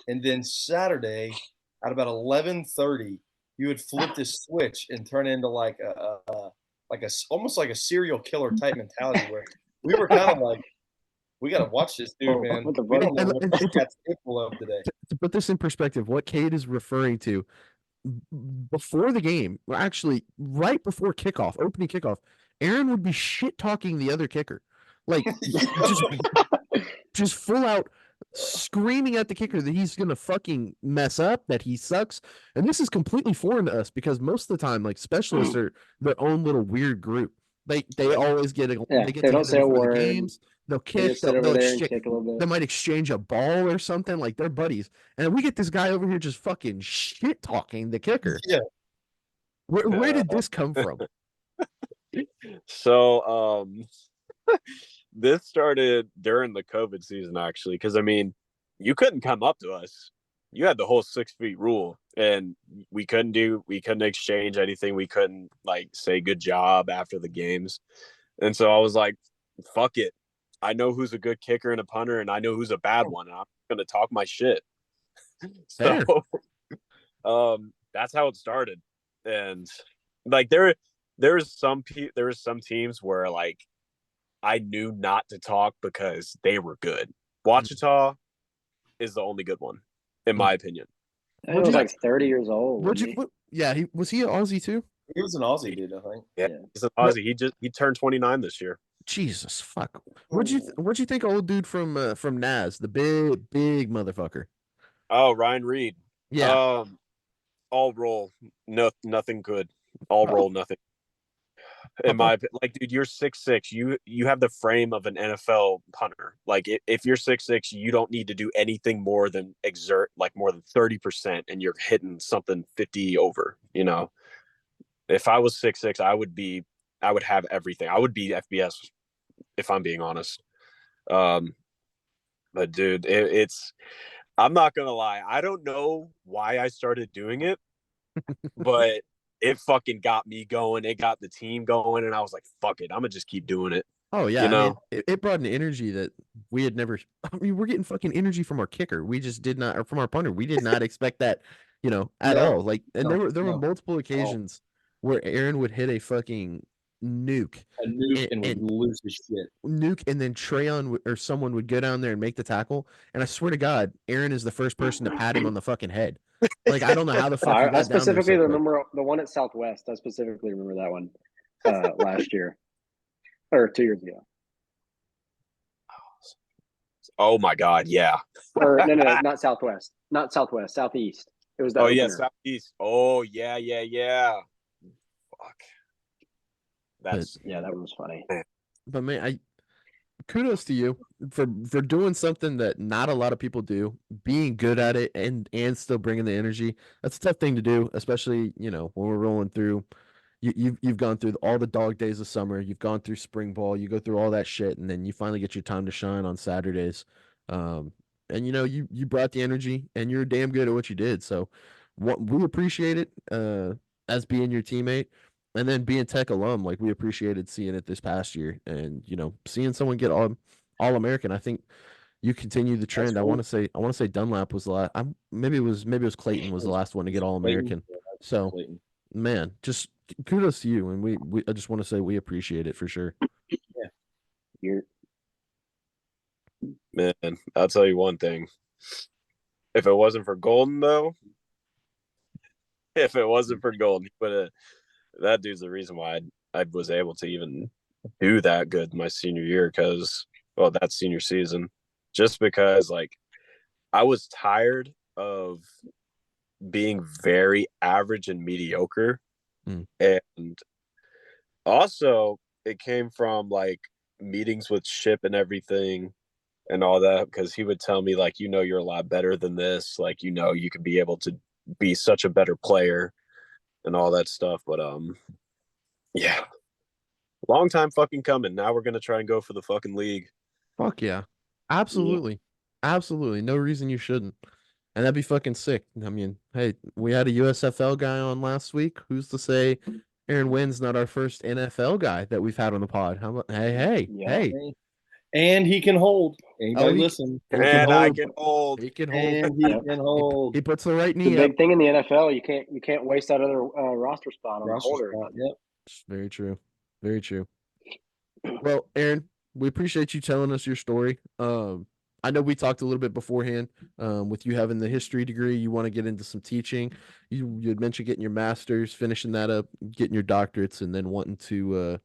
and then Saturday at about 11:30, you would flip this switch and turn into like almost like a serial killer type mentality where we were kind of like, we got to watch this dude, man. We don't know what this guy's capable of today. To put this in perspective, what Cade is referring to, before the game, actually right before kickoff, opening kickoff, Aaron would be shit talking the other kicker, like just full out. screaming at the kicker that he's gonna fucking mess up, that he sucks. And this is completely foreign to us because most of the time, like specialists are their own little weird group. They always get Yeah, they get they don't together say a before the word. games. They'll They kick. just sit over there and kick a little bit. They might exchange a ball or something. Like they're buddies. And we get this guy over here just fucking shit talking the kicker. Yeah. Where did this come from? So this started during the COVID season, actually, because I mean, you couldn't come up to us. You had the whole 6 feet rule, and we couldn't exchange anything. We couldn't like say good job after the games. And so I was like, fuck it. I know who's a good kicker and a punter, and I know who's a bad one, and I'm gonna talk my shit. So that's how it started. And like there was some teams where like I knew not to talk because they were good. Wichita is the only good one, in my opinion. He was like 30 years old. Yeah, was he an Aussie too? He was an Aussie dude, I think. Yeah, he's an Aussie. He turned 29 this year. Jesus fuck. What'd you think, old dude from Naz, the big motherfucker? Oh, Ryan Reed. Yeah. All roll, nothing good. All roll, nothing. In my opinion, like, dude, you're 6'6". You have the frame of an NFL punter. Like, if you're 6'6", you don't need to do anything more than exert like more than 30%, and you're hitting something 50 over. You know, if I was 6'6", I would have everything. I would be FBS, if I'm being honest. But dude, it's. I'm not gonna lie. I don't know why I started doing it, but it fucking got me going. It got the team going, and I was like, "Fuck it, I'm gonna just keep doing it." Oh yeah, you know, I mean, it brought an energy that we had never. I mean, we're getting fucking energy from our kicker. We just did not, or from our punter. We did not expect that, at all. Like, and there were multiple occasions where Aaron would hit a fucking nuke, and would lose his shit. Nuke, and then Treyon or someone would go down there and make the tackle. And I swear to God, Aaron is the first person to pat him on the fucking head. Like, I don't know how the fuck he got I specifically down there remember the one at Southwest. I specifically remember that one last year or 2 years ago. Oh my God, yeah. Or no, not Southwest, Southeast. It was the opener. Southeast. Oh yeah. Fuck. That one was funny. But man, kudos to you for doing something that not a lot of people do, being good at it and still bringing the energy. That's a tough thing to do, especially when we're rolling through. You've gone through all the dog days of summer. You've gone through spring ball. You go through all that shit, and then you finally get your time to shine on Saturdays. And you brought the energy, and you're damn good at what you did. So, we appreciate it as being your teammate. And then being Tech alum, like, we appreciated seeing it this past year, and seeing someone get all American. I think you continue the trend. Cool. I want to say Dunlap was the last. Maybe it was Clayton was the last one to get all American. So, man, just kudos to you, and I just want to say we appreciate it for sure. Yeah. Man, I'll tell you one thing. If it wasn't for Golden, though, that dude's the reason why I was able to even do that good my senior year, that senior season, just because like I was tired of being very average and mediocre. And also it came from like meetings with Ship and everything and all that, because he would tell me like, you're a lot better than this, like, you could be able to be such a better player and all that stuff. But yeah, long time fucking coming. Now we're gonna try and go for the fucking league. Fuck yeah, absolutely. No reason you shouldn't. And that'd be fucking sick. I mean, hey, we had a USFL guy on last week. Who's to say Aaron Winn's not our first NFL guy that we've had on the pod? How about hey. And he can hold. Anybody listen? I can hold. He can hold. And he can hold. He puts the right knee the up. big thing in the NFL, you can't waste that other roster spot on the holder. Yep. Very true. Very true. Well, Aaron, we appreciate you telling us your story. I know we talked a little bit beforehand with you having the history degree. You want to get into some teaching. You had mentioned getting your master's, finishing that up, getting your doctorates, and then wanting to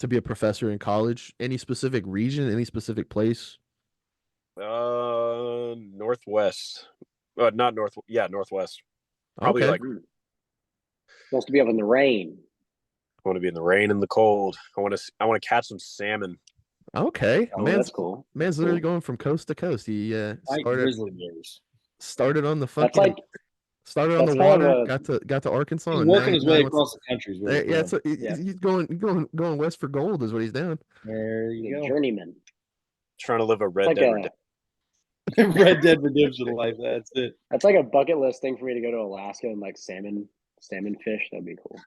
be a professor in college. Any specific region, any specific place? Northwest. Not North. Yeah, Northwest. Probably Okay. like Supposed to be up in the rain. I want to be in the rain and the cold. I want to catch some salmon. Okay. Oh, that's cool. Man's literally going from coast to coast. He Grizzly Bears. started on the That's fucking like started on the that's kind water, of a got to Arkansas, He's and working his way wants across the country. Is what he's yeah, doing. Yeah. he's going west for gold is what he's doing. There you go. journeyman. Trying to live a Red Like Dead a Redemption. Red Dead Redemption life. That's it. that's like a bucket list thing for me to go to Alaska and like salmon fish. That'd be cool.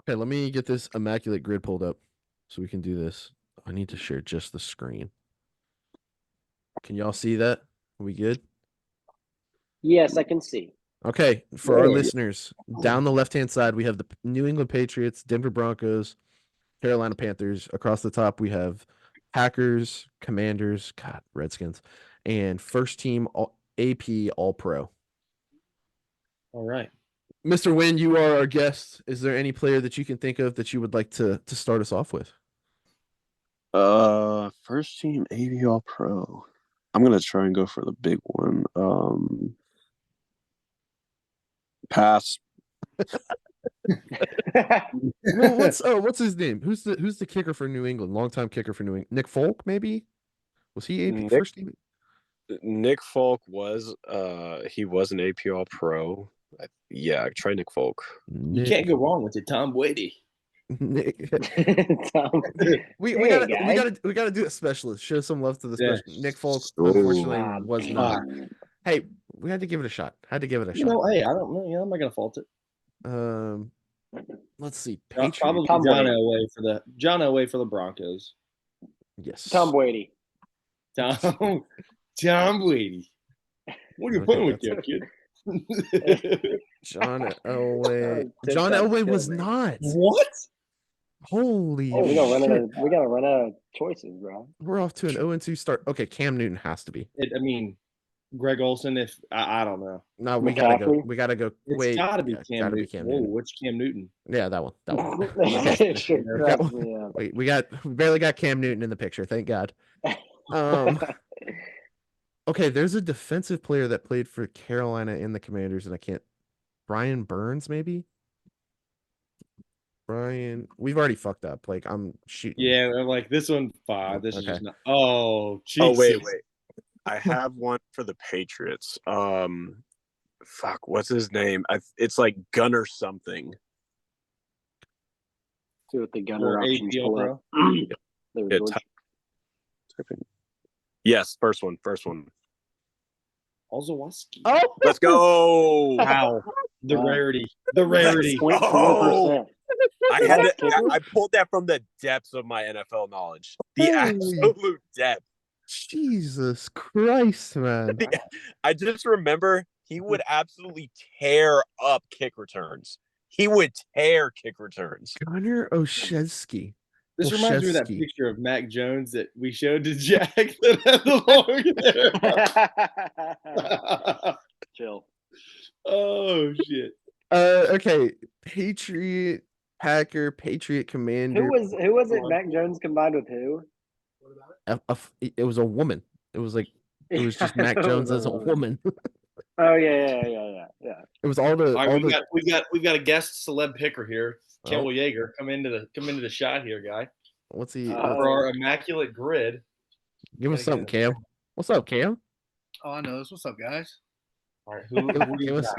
Okay, let me get this immaculate grid pulled up so we can do this. I need to share just the screen. Can y'all see that? Are we good? Yes, I can see. Okay, for our Yeah. listeners, down the left-hand side, we have the New England Patriots, Denver Broncos, Carolina Panthers. Across the top, we have Packers, Commanders, Redskins, and first team AP All-Pro. All right. Mr. Winn, you are our guest. Is there any player that you can think of that you would like to start us off with? First team AP All Pro. I'm gonna try and go for the big one. Pass. Well, what's his name? Who's the kicker for New England? Longtime kicker for New England. Nick Folk, maybe? Was he AP first team? Nick Folk was he was an AP All Pro. Yeah, try Nick Folk. You can't go wrong with it, Tom Brady. Tom, we gotta do a specialist. Show some love to the specialist. Nick Folk unfortunately was not. Hey, we had to give it a shot. Hey, I don't know. Yeah, I'm not gonna fault it. Let's see. Probably John Elway for the Broncos. Yes. Tom Brady. Tom Brady. What are you putting with there, kid? John Elway. John Elway was not. What? Holy we shit. We gotta run out of choices, bro. We're off to an 0-2 start. Okay, Cam Newton has to be. Greg Olsen. If I don't know. No, we gotta go. We gotta go. It's gotta be Cam Newton. Whoa, Newton. which Cam Newton? Yeah, that one. Okay. we barely got Cam Newton in the picture. Thank God. Okay, there's a defensive player that played for Carolina in the Commanders, and I can't. Brian Burns, maybe. Brian, we've already fucked up. Like I'm shooting. Yeah, like this one 5. This is just not. Oh, Jesus. Oh wait. I have one for the Patriots. Fuck, what's his name? It's like Gunner something. See what the Gunner options pull up. Yes, first one. Olszewski. Oh, let's go! Wow, the rarity. 0.4%. I pulled that from the depths of my NFL knowledge. The absolute depth. Jesus Christ, man! I just remember he would absolutely tear up kick returns. He would tear kick returns. Gunnar Olszewski. This reminds me of that picture of Mac Jones that we showed to Jack that had the long hair. Chill. Oh shit. Okay. Patriot Commander. Who was it? Mac Jones combined with who? It was a woman. It was just Mac Jones as a woman. Oh yeah. It was all the. We've got a guest celeb picker here. Kendall Yeager, come into the shot here, guy. What's he? For our immaculate grid. Give us something, Cam. What's up, Cam? Oh, I know this. What's up, guys? All right,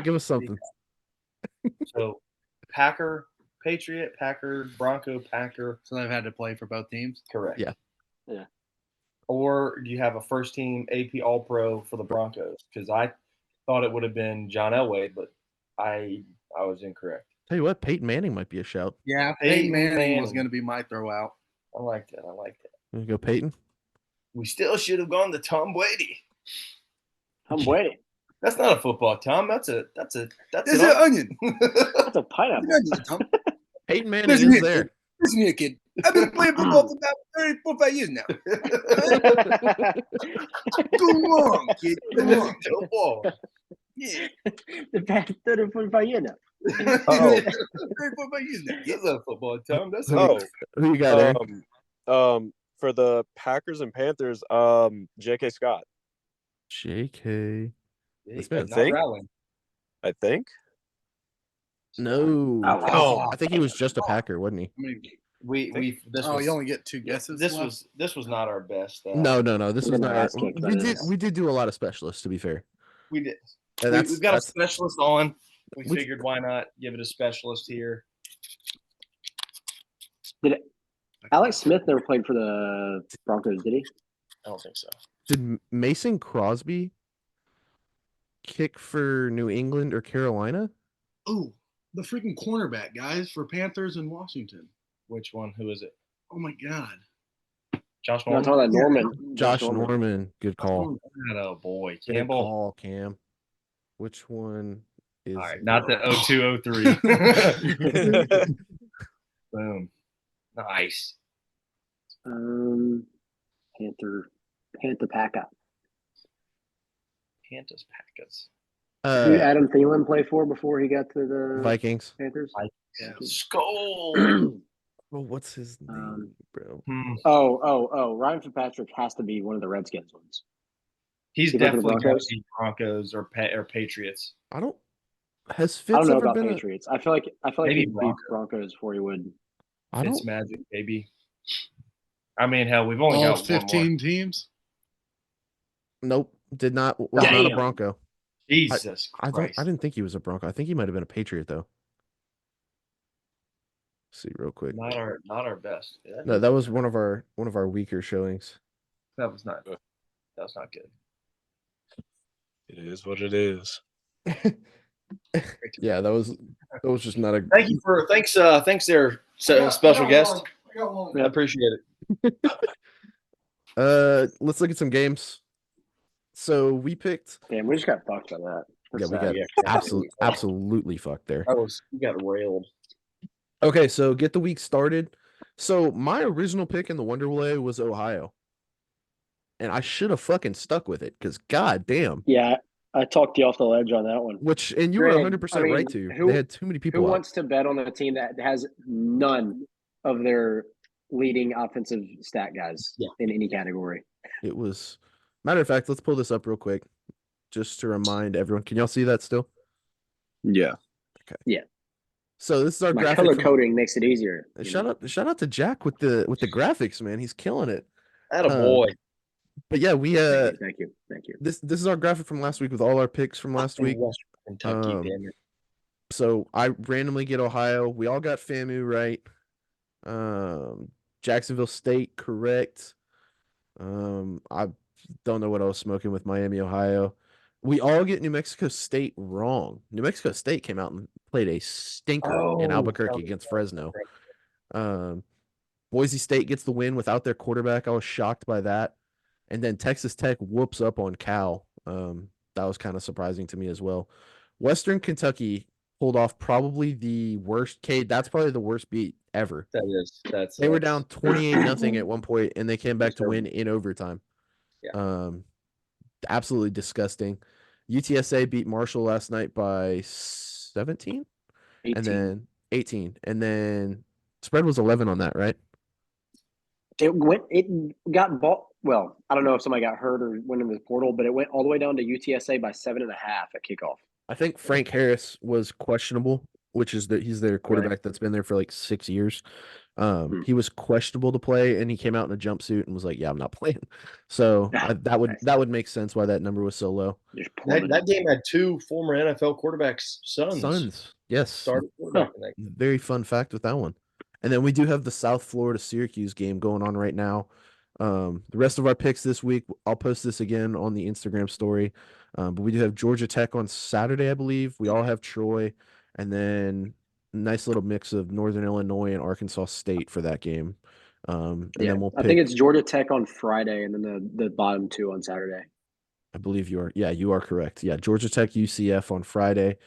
give us something. So, Packer, Patriot, Packer, Bronco, Packer. So they've had to play for both teams. Correct. Yeah. Or do you have a first team AP All Pro for the Broncos? Because I thought it would have been John Elway, but I was incorrect. Tell you what, Peyton Manning might be a shout. Yeah, Peyton Manning was going to be my throwout. I like that. You go, Peyton. We still should have gone to Tom Brady. Tom Brady. That's not a football, Tom. That's an onion. That's a pineapple. Peyton Manning is there. Listen here, kid. I've been playing football for about 35 years now. Go long, kid. Go long. Football. Yeah. The past 30, 45 years now. 35 years now. That's a football, Tom. That's who you got there? for the Packers and Panthers, J.K. Scott. J.K. Big, man, not Rowling. I think. No. Oh, I think he was just a Packer, wasn't he? I mean, You only get 2 guesses. This was not our best. No. This was not our. kicked by We this. did do a lot of specialists, to be fair. We did. And We've got a specialist on. We Which- figured why not give it a specialist here. Did Alex Smith never played for the Broncos, did he? I don't think so. Did Mason Crosby kick for New England or Carolina? Oh, the freaking cornerback, guys, for Panthers and Washington. Which one? Who is it? Oh, my God. Josh No, I'm Norman? talking about Norman. Josh Norman. Good call. Oh, boy. Good Campbell. call, Cam. Which one is All right. Not the 0203. Boom. Nice. Panther Packer. Panthers Packers. Who did Adam Thielen play for before he got to the Vikings? Panthers? Yeah. Skull. Well, what's his name, bro? Ryan Fitzpatrick has to be one of the Redskins ones. He's He played for the definitely got to Broncos? be Broncos or Patriots. I don't. Has I Fitz don't know ever about been Patriots. I feel like Maybe he'd beat Broncos before he would. I don't. It's magic, baby. I mean, hell, we've only All got 15 teams? Nope. Did not. Was not a Damn. Bronco. Jesus I Christ. didn't think he was a Bronco. I think he might have been a Patriot though. See real quick. Not our best. No, that was one of our weaker showings. That was not good. That was not good. It is what it is. Yeah, that was just not a. Thanks there, special guest. I got one. I appreciate it. Let's look at some games. So we picked. Damn, we just got fucked by that. Yeah, we sad. got absolutely fucked there. You got railed. Okay, so get the week started. So my original pick in the WonderLay was Ohio, and I should have fucking stuck with it because goddamn. Yeah, I talked you off the ledge on that one. And you were 100% right to. They had too many people. Who wants to bet on a team that has none of their leading offensive stat guys in any category? It was. Matter of fact, let's pull this up real quick, just to remind everyone. Can y'all see that still? Yeah. Okay. Yeah. So this is our My graphic. color coding makes it easier. Shout out to Jack with the graphics, man. He's killing it. Attaboy. But yeah, we Thank you. This is our graphic from last week with all our picks from last week. Western Kentucky, damn it. So I randomly get Ohio. We all got FAMU right. Jacksonville State correct. I don't know what I was smoking with Miami, Ohio. We all get New Mexico State wrong. New Mexico State came out and played a stinker in Albuquerque against Fresno. Boise State gets the win without their quarterback. I was shocked by that. And then Texas Tech whoops up on Cal. That was kind of surprising to me as well. Western Kentucky pulled off probably the worst. That's probably the worst beat ever. They were down 28-0 at one point, and they came back to win in overtime. Yeah. Absolutely disgusting. UTSA beat Marshall last night by 17, 18. and then 18, and then spread was 11 on that, right? It got bought. Well, I don't know if somebody got hurt or went into the portal, but it went all the way down to UTSA by 7.5 at kickoff. I think Frank Harris was questionable, which is that he's their quarterback that's been there for like 6 years. He was questionable to play, and he came out in a jumpsuit and was like, "Yeah, I'm not playing." So that would make sense why that number was so low. That game had 2 former NFL quarterbacks' sons. Yes. Started quarterback in that game. Very fun fact with that one. And then we do have the South Florida Syracuse game going on right now. The rest of our picks this week, I'll post this again on the Instagram story. But we do have Georgia Tech on Saturday, I believe. We all have Troy, and then nice little mix of Northern Illinois and Arkansas State for that game. And then we'll pick, I think it's Georgia Tech on Friday, and then the bottom 2 on Saturday. I believe you are. Yeah, you are correct. Yeah, Georgia Tech UCF on Friday.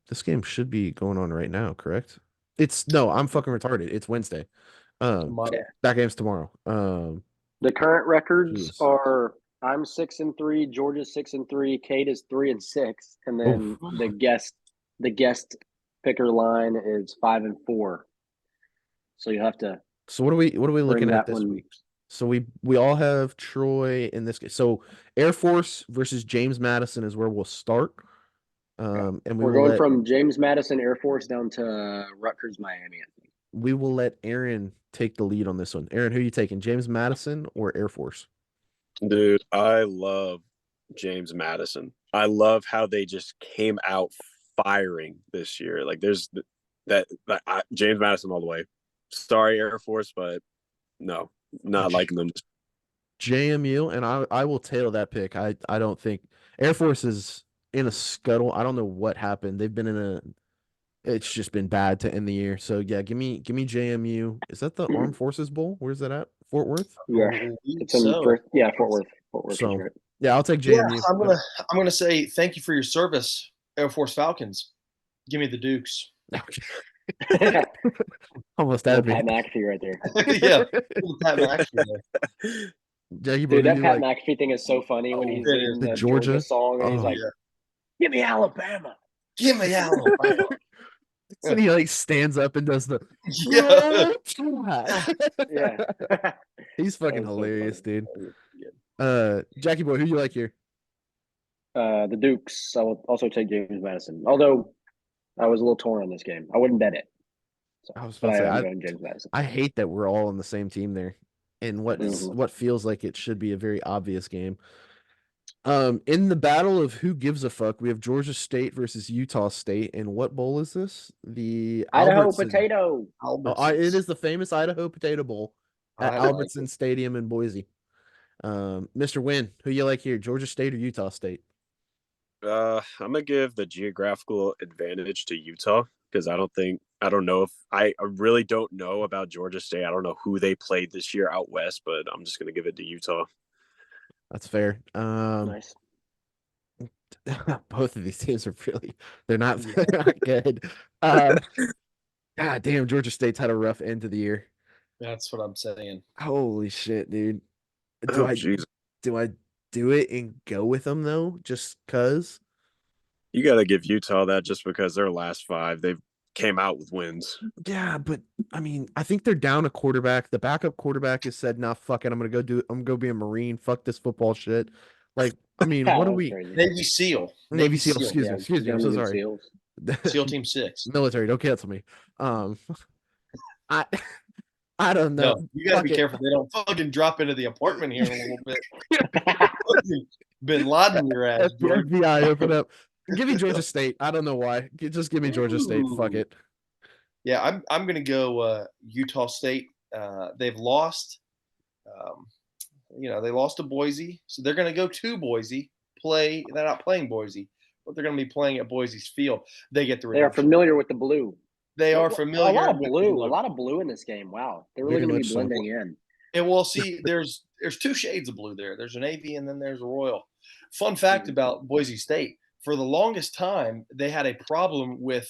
This game should be going on right now, correct? I'm fucking retarded. It's Wednesday. That game's tomorrow. The current records are I'm 6-3, Georgia's 6-3, Kate is 3-6, and then the guest picker line is 5-4. So you have to So what are we looking Bring at that this one. week? So we all have Troy in this case. So Air Force versus James Madison is where we'll start. And We're going from James Madison Air Force down to Rutgers, Miami, I think. We will let Aaron take the lead on this one. Aaron, who are you taking? James Madison or Air Force? Dude, I love James Madison. I love how they just came out firing this year. Like there's James Madison all the way. Sorry, Air Force, but no, not liking them. JMU, and I will tail that pick. I don't think Air Force is in a scuttle. I don't know what happened. They've been in a. It's just been bad to end the year. So yeah, give me JMU. Is that the Armed Forces Bowl? Where's that at? Fort Worth? Yeah, it's in Fort Worth. Fort Worth So is right. yeah, I'll take JMU. Yeah, I'm gonna say thank you for your service, Air Force Falcons. Give me the Dukes. Almost had me. Pat McAfee right there. Yeah, Pat McAfee. Jackie, dude, that Pat McAfee thing is so funny when he's in the Georgia song and he's like, "Give me Alabama, give me Alabama." And he like stands up and does the yeah. He's fucking hilarious, dude. Jackie boy, who you like here? The Dukes. I will also take James Madison. Although I was a little torn on this game. I wouldn't bet it. So, I was about to say, I'm going James Madison. I hate that we're all on the same team there, in what feels like it should be a very obvious game. In the battle of who gives a fuck, we have Georgia State versus Utah State. And what bowl is this? The Idaho Albertson. Potato. It is the famous Idaho Potato Bowl at Albertson Stadium in Boise. Mr. Winn, who you like here, Georgia State or Utah State? I'm gonna give the geographical advantage to Utah because I really don't know about Georgia State. I don't know who they played this year out west, but I'm just gonna give it to Utah. That's fair. Nice. Both of these teams are they're not good. God damn, Georgia State's had a rough end to the year. That's what I'm saying. Holy shit, dude. Do I do it and go with them though? Just cause? You gotta give Utah that just because their last 5, they've came out with wins. Yeah, but I mean, I think they're down a quarterback. The backup quarterback has said, "Nah, fuck it. I'm gonna go be a Marine. Fuck this football shit." Like, I mean, what are we? Crazy. Navy SEAL. Navy SEAL. Excuse me. I'm so sorry. SEAL Team 6. Military. Don't cancel me. I don't know. No, you gotta be careful. They don't fucking drop into the apartment here in a little bit. Bin Laden your ass. FBI, open up. Give me Georgia State. I don't know why. Just give me Georgia State. Fuck it. Yeah, I'm gonna go Utah State. They've lost. They lost to Boise, so they're gonna go to Boise. They're not playing Boise, but they're gonna be playing at Boise's field. They get the redemption. They are familiar with the blue. They are familiar. A lot of blue in this game. Wow, they're really going to be blending in. And we'll see. There's 2 shades of blue there. There's a navy and then there's a royal. Fun fact about Boise State: for the longest time, they had a problem with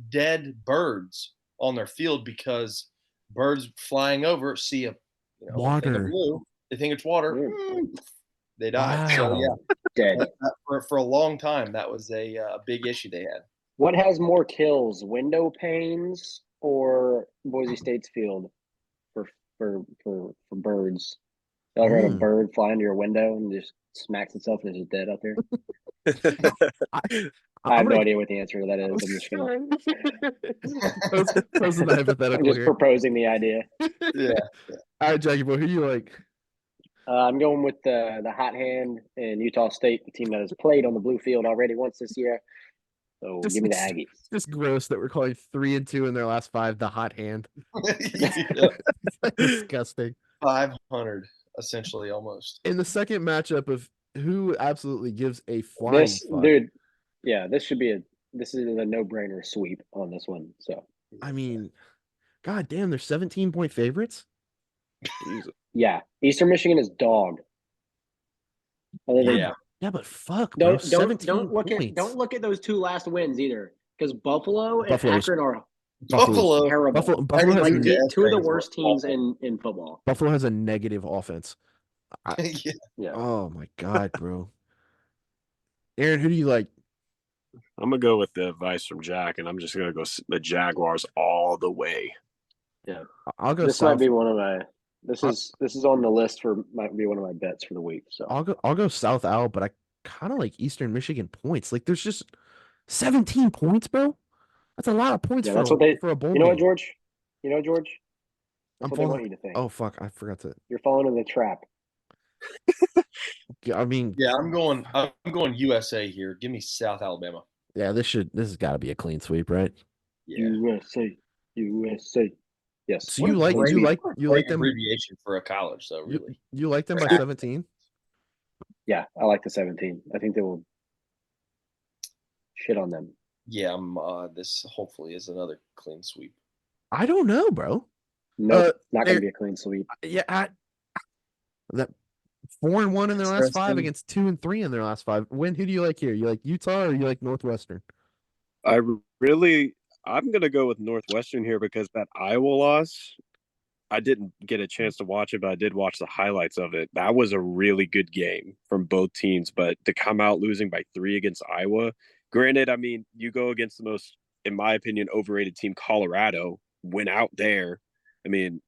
dead birds on their field because birds flying over see a water. Blue, they think it's water. They die. Wow. So yeah, dead. For a long time, that was a big issue they had. What has more kills, window panes or Boise State's field for birds? You ever had a bird fly into your window and just smacks itself and is just dead out there? I have no idea what the answer to that is. I'm just hypothetical. I'm just proposing the idea. Yeah. All right, Jackie boy, who you like? I'm going with the hot hand in Utah State, the team that has played on the blue field already once this year. So give me the Aggies. Just gross that we're calling 3-2 in their last 5 the hot hand. Disgusting. 500 essentially almost. In the second matchup of who absolutely gives a flying fuck. Dude, yeah, this is a no-brainer sweep on this one. So I mean, god damn, they're 17-point favorites. Yeah, Eastern Michigan is dog. Yeah, but fuck, bro. Don't look at those 2 last wins either, because Buffalo and Akron are terrible. Buffalo has like 2 of the worst teams in football. Buffalo has a negative offense. Yeah. Oh my god, bro. Aaron, who do you like? I'm gonna go with the advice from Jack, and I'm just gonna go the Jaguars all the way. I'll go This might South. be one of my. This is on the list for might be one of my bets for the week. So I'll go South Al, but I kind of like Eastern Michigan points. Like there's just 17 points, bro. That's a lot of points yeah, for that's what they. for a bowl You know what, game. George? You know, George. That's I'm what they want falling. you to think. Oh fuck, I forgot to. You're falling in the trap. I mean, Yeah, I'm going USA here. Give me South Alabama. yeah, this has got to be a clean sweep, right? Yeah. USA. Yes. So What a great them abbreviation for a college, though. Really. You like them by 17? Yeah, I like the 17. I think they will shit on them. Yeah, this hopefully is another clean sweep. I don't know, bro. Nope, not going to be a clean sweep. Yeah, that 4-1 in their last 5 against 2-3 in their last 5. Win, who do you like here? You like Utah or you like Northwestern? I'm going to go with Northwestern here because that Iowa loss, I didn't get a chance to watch it, but I did watch the highlights of it. That was a really good game from both teams, but to come out losing by 3 against Iowa, granted, I mean, you go against the most, in my opinion, overrated team, Colorado, went out there. I mean,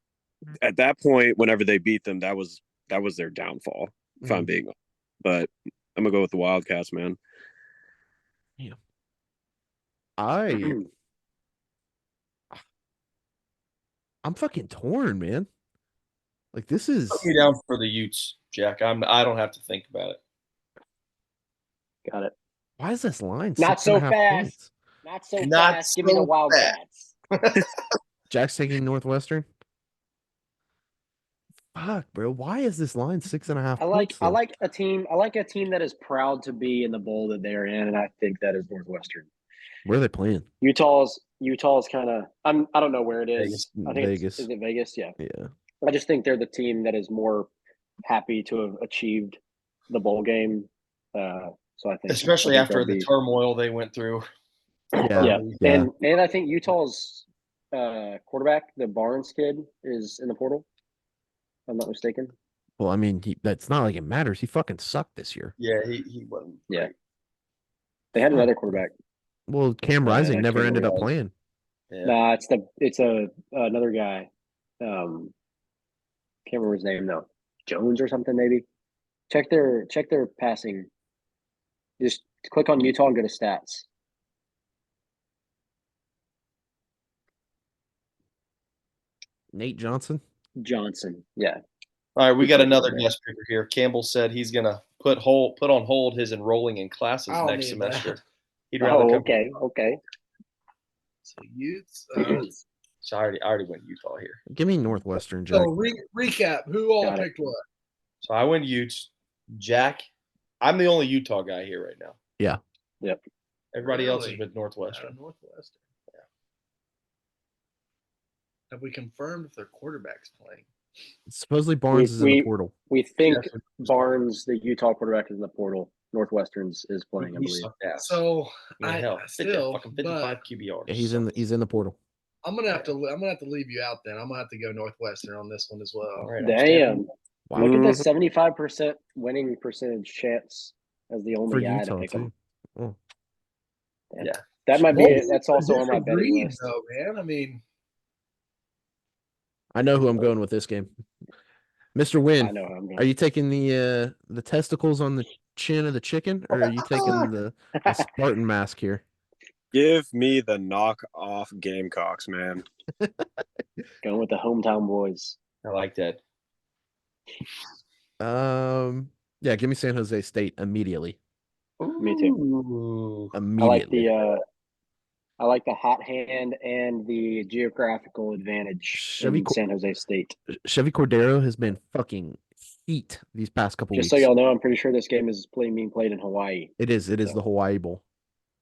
at that point, whenever they beat them, that was their downfall, if I'm being honest. But I'm going to go with the Wildcats, man. Yeah. I'm fucking torn, man. Like this is Put me down for the Utes, Jack. I don't have to think about it. Got it. Why is this line not so fast? Points? Not so fast. Give me the Wildcats. Jack's taking Northwestern. Fuck, bro. Why is this line 6.5 points? I like a team that is proud to be in the bowl that they're in, and I think that is Northwestern. Where are they playing? Utah's kind of. I don't know where it is. I think Vegas. Is it Vegas? Yeah. Yeah. I just think they're the team that is more happy to have achieved the bowl game. So I think, especially after the turmoil they went through. Yeah. And I think Utah's quarterback, the Barnes kid, is in the portal. If I'm not mistaken. Well, I mean, that's not like it matters. He fucking sucked this year. Yeah, he wasn't. Yeah. They had another quarterback. Well, Cam Rising never ended up playing. Yeah. Nah, it's another guy. Can't remember his name though. Jones or something maybe. Check their passing. Just click on Utah and go to stats. Nate Johnson. Yeah. All right, we got another guest speaker here. Campbell said he's gonna put on hold his enrolling in classes next semester. He'd rather okay. So Utes. So I already went Utah here. Give me Northwestern, Jack. So recap. Who all picked what? So I went Utes. Jack, I'm the only Utah guy here right now. Yeah. Yep. Everybody else is with Northwestern. Northwestern. Yeah. Have we confirmed if their quarterback's playing? Supposedly Barnes is in the portal. We think Barnes, the Utah quarterback, is in the portal. Northwestern's is playing, I believe. So hell, still, fucking 55 QBR. Yeah, he's in the portal. I'm gonna have to leave you out then. I'm gonna have to go Northwestern on this one as well. Right, damn! Wow. Look at the 75% winning percentage chance as the only guy to pick him. Oh. Yeah, that might be. That's also on my betting list. Though, man. I mean, I know who I'm going with this game. Mr. Winn, I know who I'm going. Are you taking the testicles on the chin of the chicken, or are you taking the Spartan mask here? Give me the knock-off Gamecocks, man. Going with the hometown boys. I like that. Yeah, give me San Jose State immediately. Me too. Immediately. I like the hot hand and the geographical advantage in San Jose State. Chevy Cordero has been fucking heat these past couple weeks. Just so y'all know, I'm pretty sure this game is being played in Hawaii. It is the Hawaii Bowl.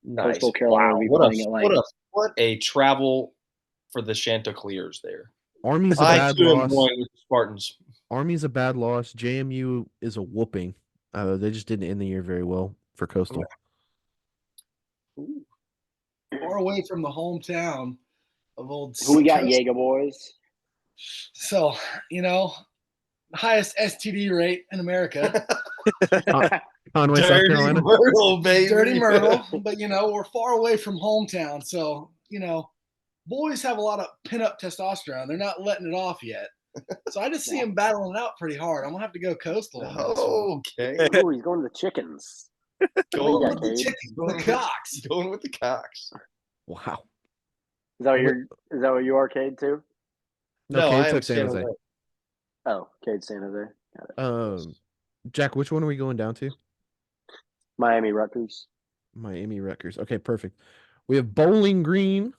Nice. Coastal Carolina will be playing at like what a travel for the Chanticleers there. Army's a bad loss. With Spartans. Army's a bad loss. JMU is a whooping. They just didn't end the year very well for Coastal. Ooh. Far away from the hometown of old. Who we got, Jaeger boys? So, highest STD rate in America. Conway, South Carolina. Myrtle, baby. Dirty Myrtle. But, we're far away from hometown. So, boys have a lot of pent-up testosterone. They're not letting it off yet. So I just see him battling it out pretty hard. I'm gonna have to go coastal. Okay. Ooh, he's going to the chickens. Going Yeah, with the Cade. chickens. The Cox. Going with the Cox. Wow. Is that what you are, Cade, too? No, I Cade am took San Jose. Oh, Cade San Jose. Got it. Jack, which one are we going down to? Miami Rutgers. Miami Rutgers. Okay, perfect. We have Bowling Green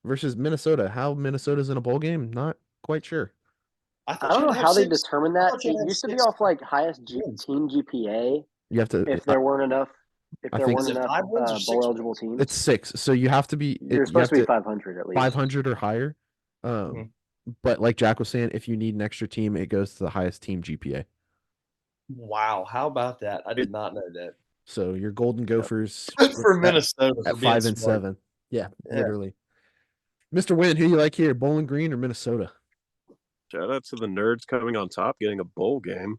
versus Minnesota. How Minnesota's in a bowl game? Not quite sure. I don't know how they determine that. It used to be off like highest team GPA. You have to if there weren't enough. If there weren't enough bowl eligible teams, it's 6. So you have to be. You're supposed to be 500 at least. 500 or higher. But like Jack was saying, if you need an extra team, it goes to the highest team GPA. Wow, how about that? I did not know that. So your Golden Gophers Good for Minnesota at 5 and 7. Yeah, literally. Mr. Winn, who you like here, Bowling Green or Minnesota? Shout out to the nerds coming on top, getting a bowl game.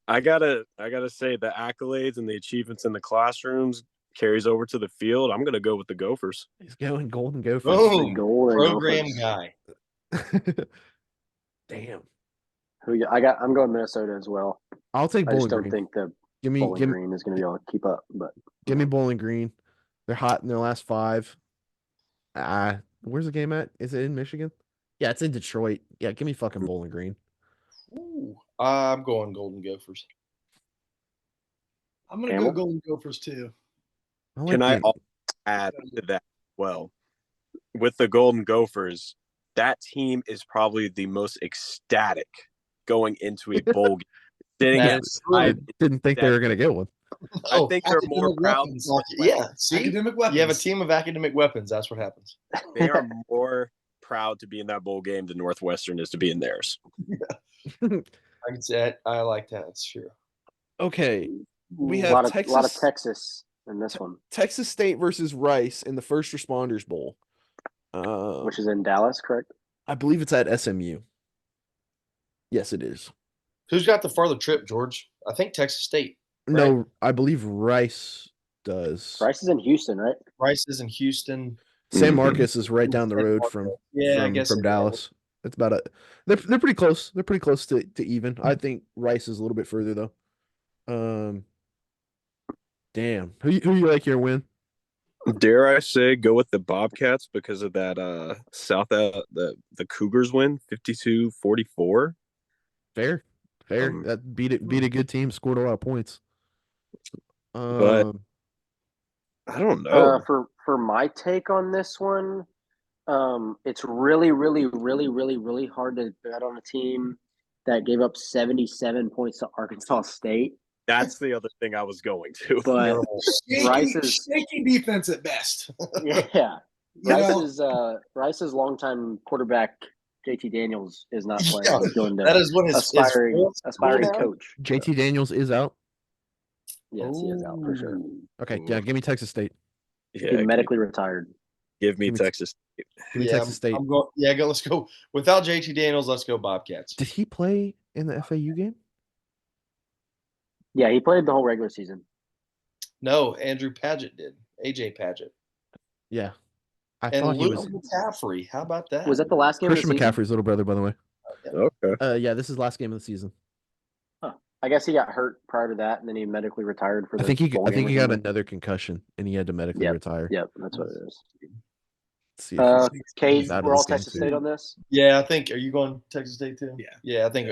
I gotta say the accolades and the achievements in the classrooms carries over to the field. I'm gonna go with the Gophers. He's going Golden Gophers. Oh, program guy. Damn. I'm going Minnesota as well. I'll take Bowling Green. I just don't think the Bowling Green is going to be able to keep up. But give me Bowling Green. They're hot in their last 5. Where's the game at? Is it in Michigan? Yeah, it's in Detroit. Yeah, give me fucking Bowling Green. Ooh, I'm going Golden Gophers. I'm going to go Golden Gophers too. Can I add to that? Well, with the Golden Gophers, that team is probably the most ecstatic going into a bowl game. I didn't think they were going to get one. I think they're more proud. Yeah, see? Academic weapons. You have a team of academic weapons. That's what happens. They are more proud to be in that bowl game than Northwestern is to be in theirs. I can say it. I like that. It's true. Okay. We have a lot of Texas in this one. Texas State versus Rice in the First Responders Bowl. Which is in Dallas, correct? I believe it's at SMU. Yes, it is. Who's got the farther trip, George? I think Texas State. Right? No, I believe Rice does. Rice is in Houston, right? Rice is in Houston. San Marcos is right down the road from Dallas. It's about they're pretty close. They're pretty close to even. I think Rice is a little bit further though. Damn. Who you like here, Win? Dare I say go with the Bobcats because of that the Cougars win 52-44. Fair. That beat a good team, scored a lot of points. But I don't know. For my take on this one, it's really, really, really, really, really hard to bet on a team that gave up 77 points to Arkansas State. That's the other thing I was going to. But Rice's shaky defense at best. Yeah. Rice's longtime quarterback JT Daniels is not playing. Yeah, he's going to that is what his aspiring coach. JT Daniels is out. Yes, he is out for sure. Okay, yeah, give me Texas State. Yeah, he's medically retired. Give me Texas State. Give me Texas State. Let's go. Without JT Daniels, let's go Bobcats. Did he play in the FAU game? Yeah, he played the whole regular season. No, Andrew Padgett did. AJ Padgett. Yeah. And Luke McCaffrey. How about that? Was that the last game Christian of the season? McCaffrey's little brother, by the way. Okay. Yeah, this is last game of the season. Huh. I guess he got hurt prior to that, and then he medically retired for the I think he got another concussion, and he had to medically retire. Yep, that's what it is. Let's see Cade, we're all Texas State on this? Yeah, I think. Are you going Texas State too? Yeah. Yeah, I think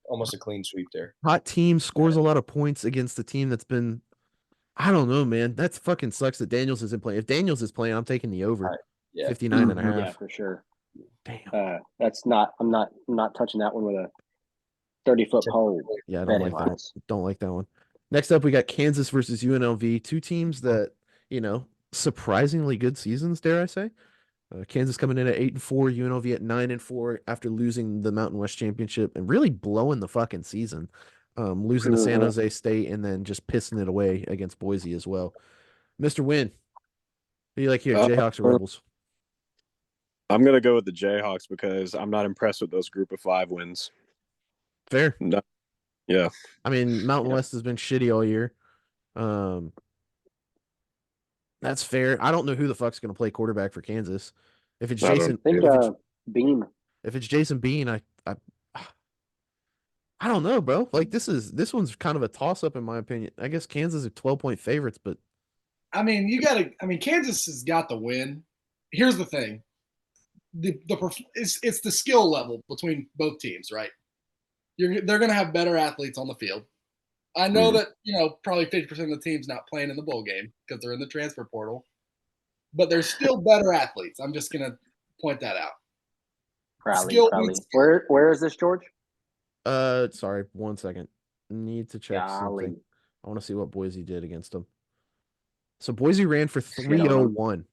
almost a clean sweep there. Hot team scores a lot of points against the team that's been, I don't know, man. That fucking sucks that Daniels isn't playing. If Daniels is playing, I'm taking the over. Right. Yeah. 59 and a half. Yeah, for sure. Damn. That's not. I'm not touching that one with a 30-foot pole. Yeah, I don't like that. Don't like that one. Next up, we got Kansas versus UNLV. Two teams that, surprisingly good seasons, dare I say. Kansas coming in at 8-4, UNLV at 9-4 after losing the Mountain West Championship and really blowing the fucking season. Losing to San Jose State and then just pissing it away against Boise as well. Mr. Winn, who do you like here, Jayhawks or Rebels? I'm going to go with the Jayhawks because I'm not impressed with those group of 5 wins. Fair. No. Yeah. I mean, Mountain West has been shitty all year. That's fair. I don't know who the fuck's going to play quarterback for Kansas. If it's I don't Jason, I think Beam. if it's Jason Bean, I don't know, bro. Like this one's kind of a toss up in my opinion. I guess Kansas are 12-point favorites, but I mean, Kansas has got the win. Here's the thing: it's the skill level between both teams, right? They're going to have better athletes on the field. I know that probably 50% of the team's not playing in the bowl game because they're in the transfer portal, but they're still better athletes. I'm just going to point that out. Probably. Where is this, George? Sorry, 1 second. Need to check something. I want to see what Boise did against them. So Boise ran for 301.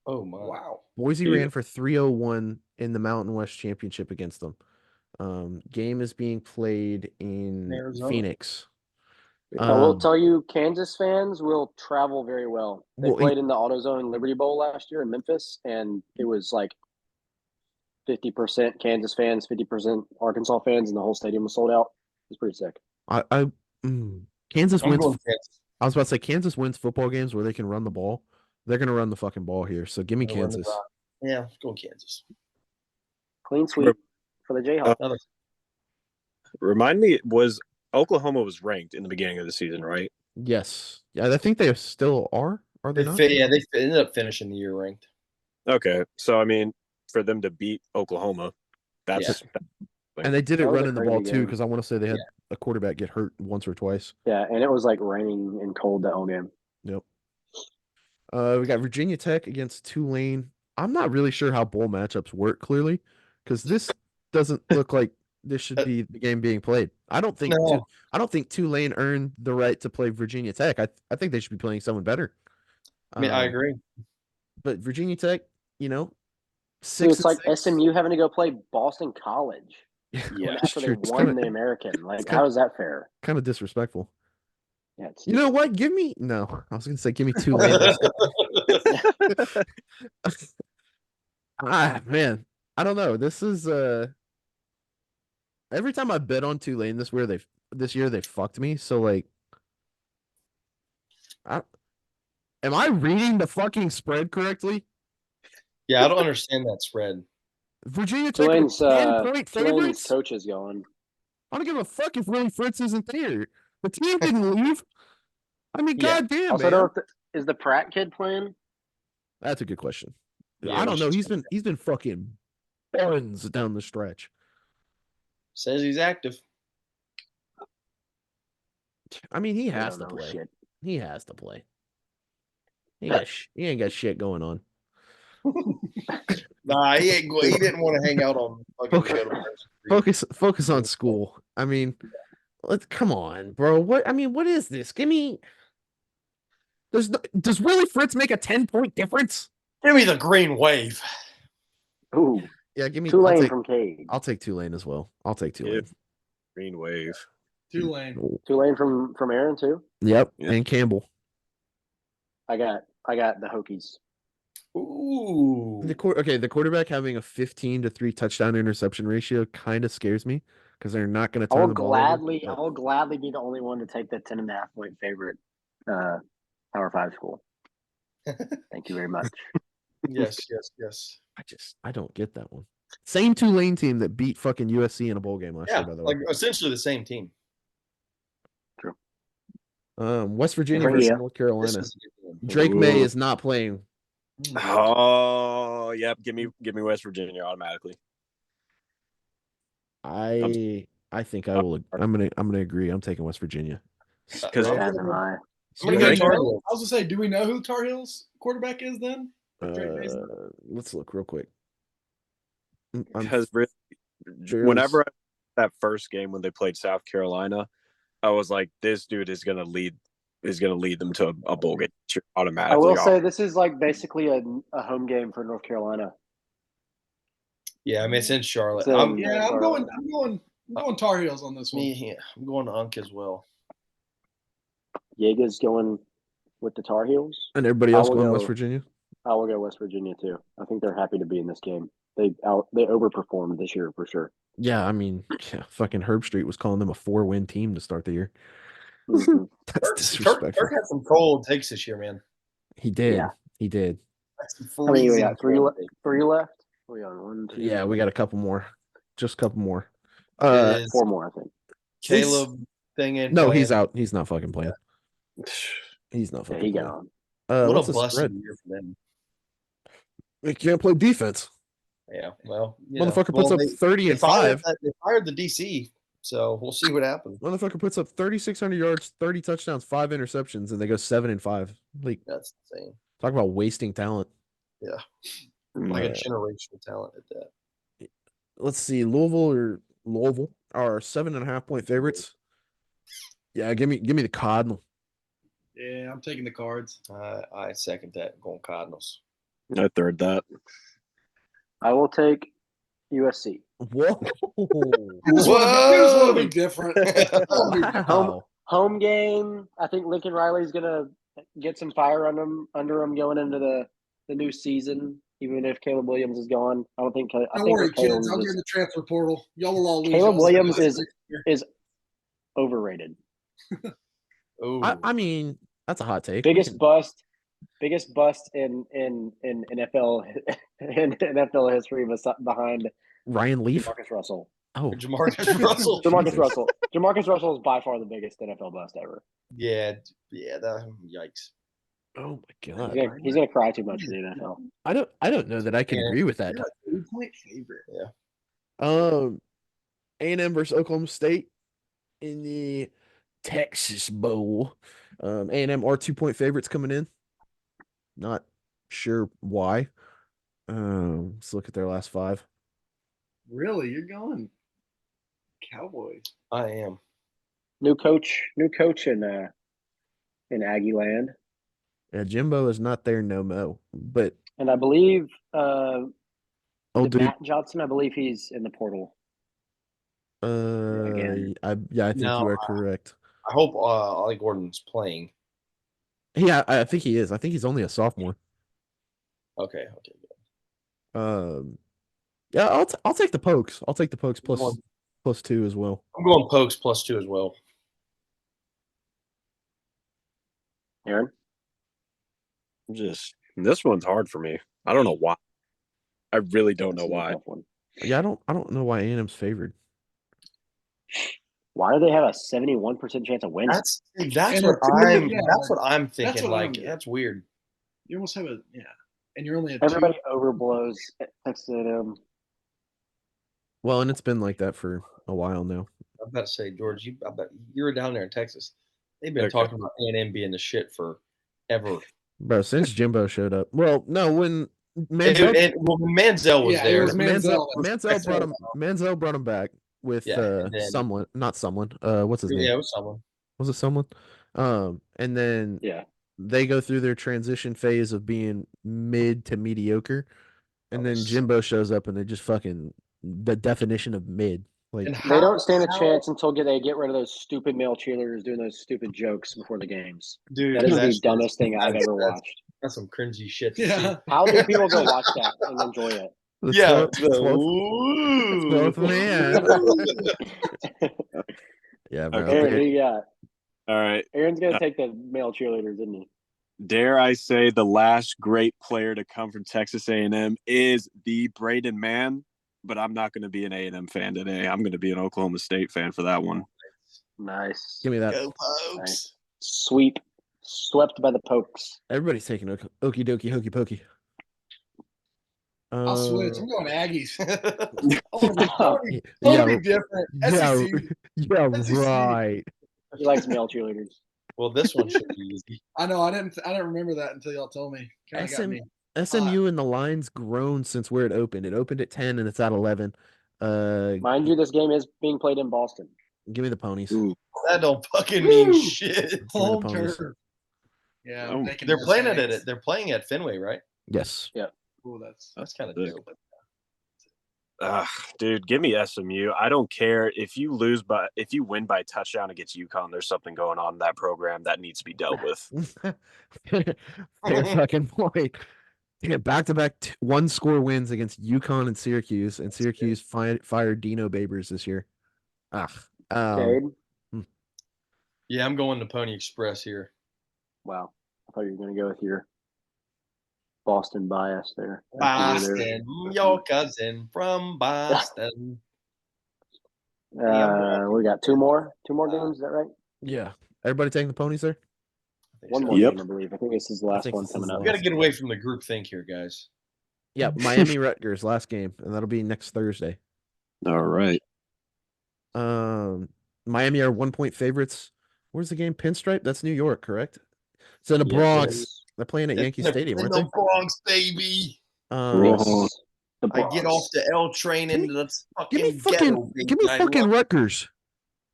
Oh my! Wow. Boise ran for 301 in the Mountain West Championship against them. Game is being played in Arizona. Phoenix. I will tell you, Kansas fans will travel very well. They played in the AutoZone Liberty Bowl last year in Memphis, and it was like 50% Kansas fans, 50% Arkansas fans, and the whole stadium was sold out. It was pretty sick. Kansas wins. Kansas. I was about to say Kansas wins football games where they can run the ball. They're going to run the fucking ball here. So give me Kansas. Yeah, let's go Kansas. Clean sweep for the Jayhawks. Remind me, Oklahoma was ranked in the beginning of the season, right? Yes. Yeah, I think they still are. Are they not? Yeah, they ended up finishing the year ranked. Okay. So, I mean, for them to beat Oklahoma, that's and they did it running the ball too, because I want to say they had a quarterback get hurt once or twice. Yeah, and it was like raining and cold that whole game. Yep. We got Virginia Tech against Tulane. I'm not really sure how bowl matchups work clearly, because this doesn't look like this should be the game being played. I don't think Tulane earned the right to play Virginia Tech. I think they should be playing someone better. I mean, I agree. But Virginia Tech, it's like SMU having to go play Boston College. Yeah, after they won the American. Like, how is that fair? Kind of disrespectful. Yeah, you know what? Give me Tulane. Man, I don't know. This is every time I bet on Tulane this year they fucked me. So like, am I reading the fucking spread correctly? Yeah, I don't understand that spread. Virginia Tech Tulane's 10-point favorites. Coach is going. I don't give a fuck if Willie Fritz isn't there. The team didn't leave. I mean, goddamn, also, man. Is the Pratt kid playing? That's a good question. Yeah, I don't know. He's been fucking buns down the stretch. Says he's active. I mean, he has to play. Shit. He has to play. He ain't got shit going on. Nah, he didn't want to hang out on focus on school. I mean, come on, bro. What is this? Give me. Does Willie Fritz make a 10-point difference? Give me the green wave. Ooh. Yeah, give me Tulane from Cade. I'll take Tulane as well. I'll take Tulane. Green wave. Tulane from Aaron too. Yep, and Campbell. I got the Hokies. Ooh. The quarterback having a 15-3 touchdown interception ratio kind of scares me because they're not going to turn the ball over. I'll gladly be the only one to take the 10.5-point favorite Power 5 school. Thank you very much. Yes. I don't get that one. Same Tulane team that beat fucking USC in a bowl game last year, by the way. Like essentially the same team. True. West Virginia versus North Carolina. Drake May is not playing. Oh, yep. Give me West Virginia automatically. I think I will. I'm gonna agree. I'm taking West Virginia. Because I'm gonna go Tar Heels. I was gonna say, do we know who Tar Heels quarterback is then? Let's look real quick. Because whenever that first game when they played South Carolina, I was like, this dude is gonna lead them to a bowl game automatically. I will say this is like basically a home game for North Carolina. Yeah, I mean it's in Charlotte. I'm going Tar Heels on this one. Yeah, I'm going to Unk as well. Yeager's going with the Tar Heels. And everybody else going West Virginia? I will go West Virginia too. I think they're happy to be in this game. They overperformed this year for sure. Yeah, I mean, fucking Herb Street was calling them a 4-win team to start the year. Mm-hmm. That's disrespectful. Kirk had some cold takes this year, man. He did. Yeah. He did. That's How many we freezing got? Three, cold. three left? We on one, two. Yeah, we got a couple more. Just a couple more. Is Four more, I think. Caleb thing in? No, playing? he's out. He's not fucking playing. He's not Yeah, fucking he got playing. on. What What's a the busted spread? year for them. They can't play defense. Yeah, well, Motherfucker puts up 30 and 5. They fired the DC, so we'll see what happens. Motherfucker puts up 3,600 yards, 30 touchdowns, 5 interceptions, and they go 7 and 5. Like, That's insane. talk about wasting talent. Yeah, like a generational talent at that. Let's see, Louisville are 7.5 point favorites. Yeah, give me the Cardinal. Yeah, I'm taking the Cards. I second that. Going Cardinals. I third that. I will take USC. Whoa! You just want to be different. Wow. Home game. I think Lincoln Riley's gonna get some fire under him going into the new season. Even if Caleb Williams is gone, I don't think. Don't worry, kids. I'm in the transfer portal. Y'all will all lose. Caleb Williams is overrated. I mean, that's a hot take. Biggest bust in NFL in NFL history behind Ryan Leaf. Jamarcus Russell. Oh, Jamarcus Russell. Jamarcus Russell is by far the biggest NFL bust ever. Yeah. Yikes. Oh my god. He's gonna cry too much for the NFL. I don't know that I can agree with that. 2-point favorite. Yeah. A&M versus Oklahoma State in the Texas Bowl. A&M are 2-point favorites coming in. Not sure why. Let's look at their last 5. Really, you're going Cowboys? I am. New coach in Aggie land. Yeah, Jimbo is not there no mo. But And I believe dude. Matt Johnson, I believe he's in the portal. I think you are correct. I hope Ollie Gordon's playing. Yeah, I think he is. I think he's only a sophomore. Okay. Good. Yeah, I'll take the Pokes. I'll take the Pokes plus 2 as well. I'm going Pokes plus 2 as well. Aaron? This one's hard for me. I don't know why. I really don't know why. Yeah, I don't know why A&M's favored. Why do they have a 71% chance of winning? That's what I'm thinking. That's weird. You almost have and you're only at Everybody overblows Texas A&M. Well, and it's been like that for a while now. I'm about to say, George, I bet you were down there in Texas. They've been talking about A&M being the shit for ever. Bro, since Jimbo showed up. Well, no, when Manziel was there. Manziel brought him back with not someone. What's his name? Yeah, it was someone. Was it someone? And then they go through their transition phase of being mid to mediocre, and then Jimbo shows up and they just fucking the definition of mid. Like they don't stand a chance until they get rid of those stupid male cheerleaders doing those stupid jokes before the games. Dude, that is the dumbest thing I've ever watched. That's some cringy shit. Yeah. How do people go watch that and enjoy it? Yeah. Yeah, bro. Aaron, who you got? All right. Aaron's gonna take the male cheerleaders, isn't he? Dare I say the last great player to come from Texas A&M is the Braden Man, but I'm not going to be an A&M fan today. I'm going to be an Oklahoma State fan for that one. Nice. Give me that. Go Pokes. Nice. Swept by the Pokes. Everybody's taking okie dokie hokey pokey. I'll switch. I'm going Aggies. Totally different. SEC. Right. He likes male cheerleaders. Well, this one should be easy. I know. I didn't remember that until y'all told me. SMU and the line's grown since where it opened. It opened at 10 and it's at 11. Mind you, this game is being played in Boston. Give me the ponies. Ooh. That don't fucking mean shit. Home turf. Yeah, they're playing it. They're playing at Fenway, right? Yes. Yeah. Cool. That's kind of dope. Dude, give me SMU. I don't care if you win by touchdown against UConn. There's something going on in that program that needs to be dealt with. Fair fucking point. Yeah, back-to-back one-score wins against UConn and Syracuse fired Dino Babers this year. Yeah, I'm going to Pony Express here. Wow, I thought you were going to go with your Boston bias there. Boston, your cousin from Boston. We got two more games. Is that right? Yeah. Everybody taking the ponies there? One more game, I believe. I think this is the last one coming up. We got to get away from the group think here, guys. Yeah, Miami Rutgers last game, and that'll be next Thursday. All right. Miami are 1-point favorites. Where's the game? Pinstripe? That's New York, correct? It's in the Bronx. They're playing at Yankee Stadium, aren't they? In the Bronx, baby. I get off the L train into the fucking give me fucking Rutgers.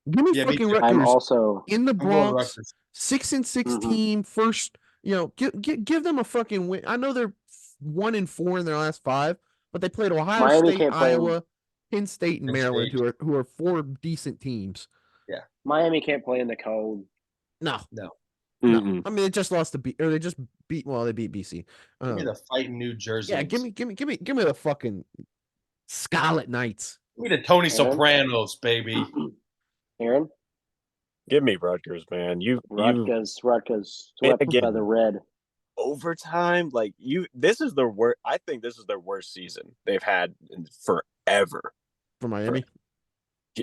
Give me fucking Rutgers. I'm also in the Bronx. 6-6 team. First, give them a fucking win. I know they're 1-4 in their last 5, but they played Ohio State, Iowa, Penn State, and Maryland, who are 4 decent teams. Yeah, Miami can't play in the cold. No. Mm-mm. I mean, they just lost to they just beat. Well, they beat BC. Give me the fighting New Jersey. Yeah, give me the fucking Scarlet Knights. Give me the Tony Sopranos, baby. Aaron, give me Rutgers, man. Rutgers swept by the Red. Overtime, this is their worst. I think this is their worst season they've had in forever. For Miami,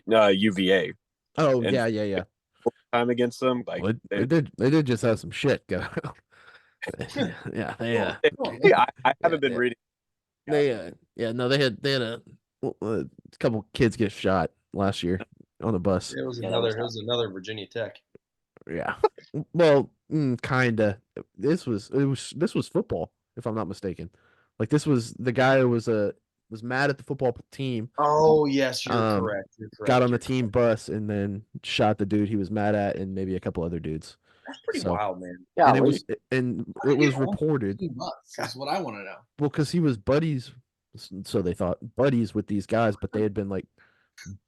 UVA. Oh, yeah. Time against them, they did just have some shit go. I haven't been reading. They had a couple kids get shot last year on the bus. It was another Virginia Tech. Yeah, well, kinda. This was football, if I'm not mistaken. Like, this was the guy who was mad at the football team. Oh, yes, you're correct. Got on the team bus and then shot the dude he was mad at and maybe a couple other dudes. That's pretty wild, man. Yeah, and it was reported. That's what I want to know. Well, because he was buddies, so they thought buddies with these guys, but they had been like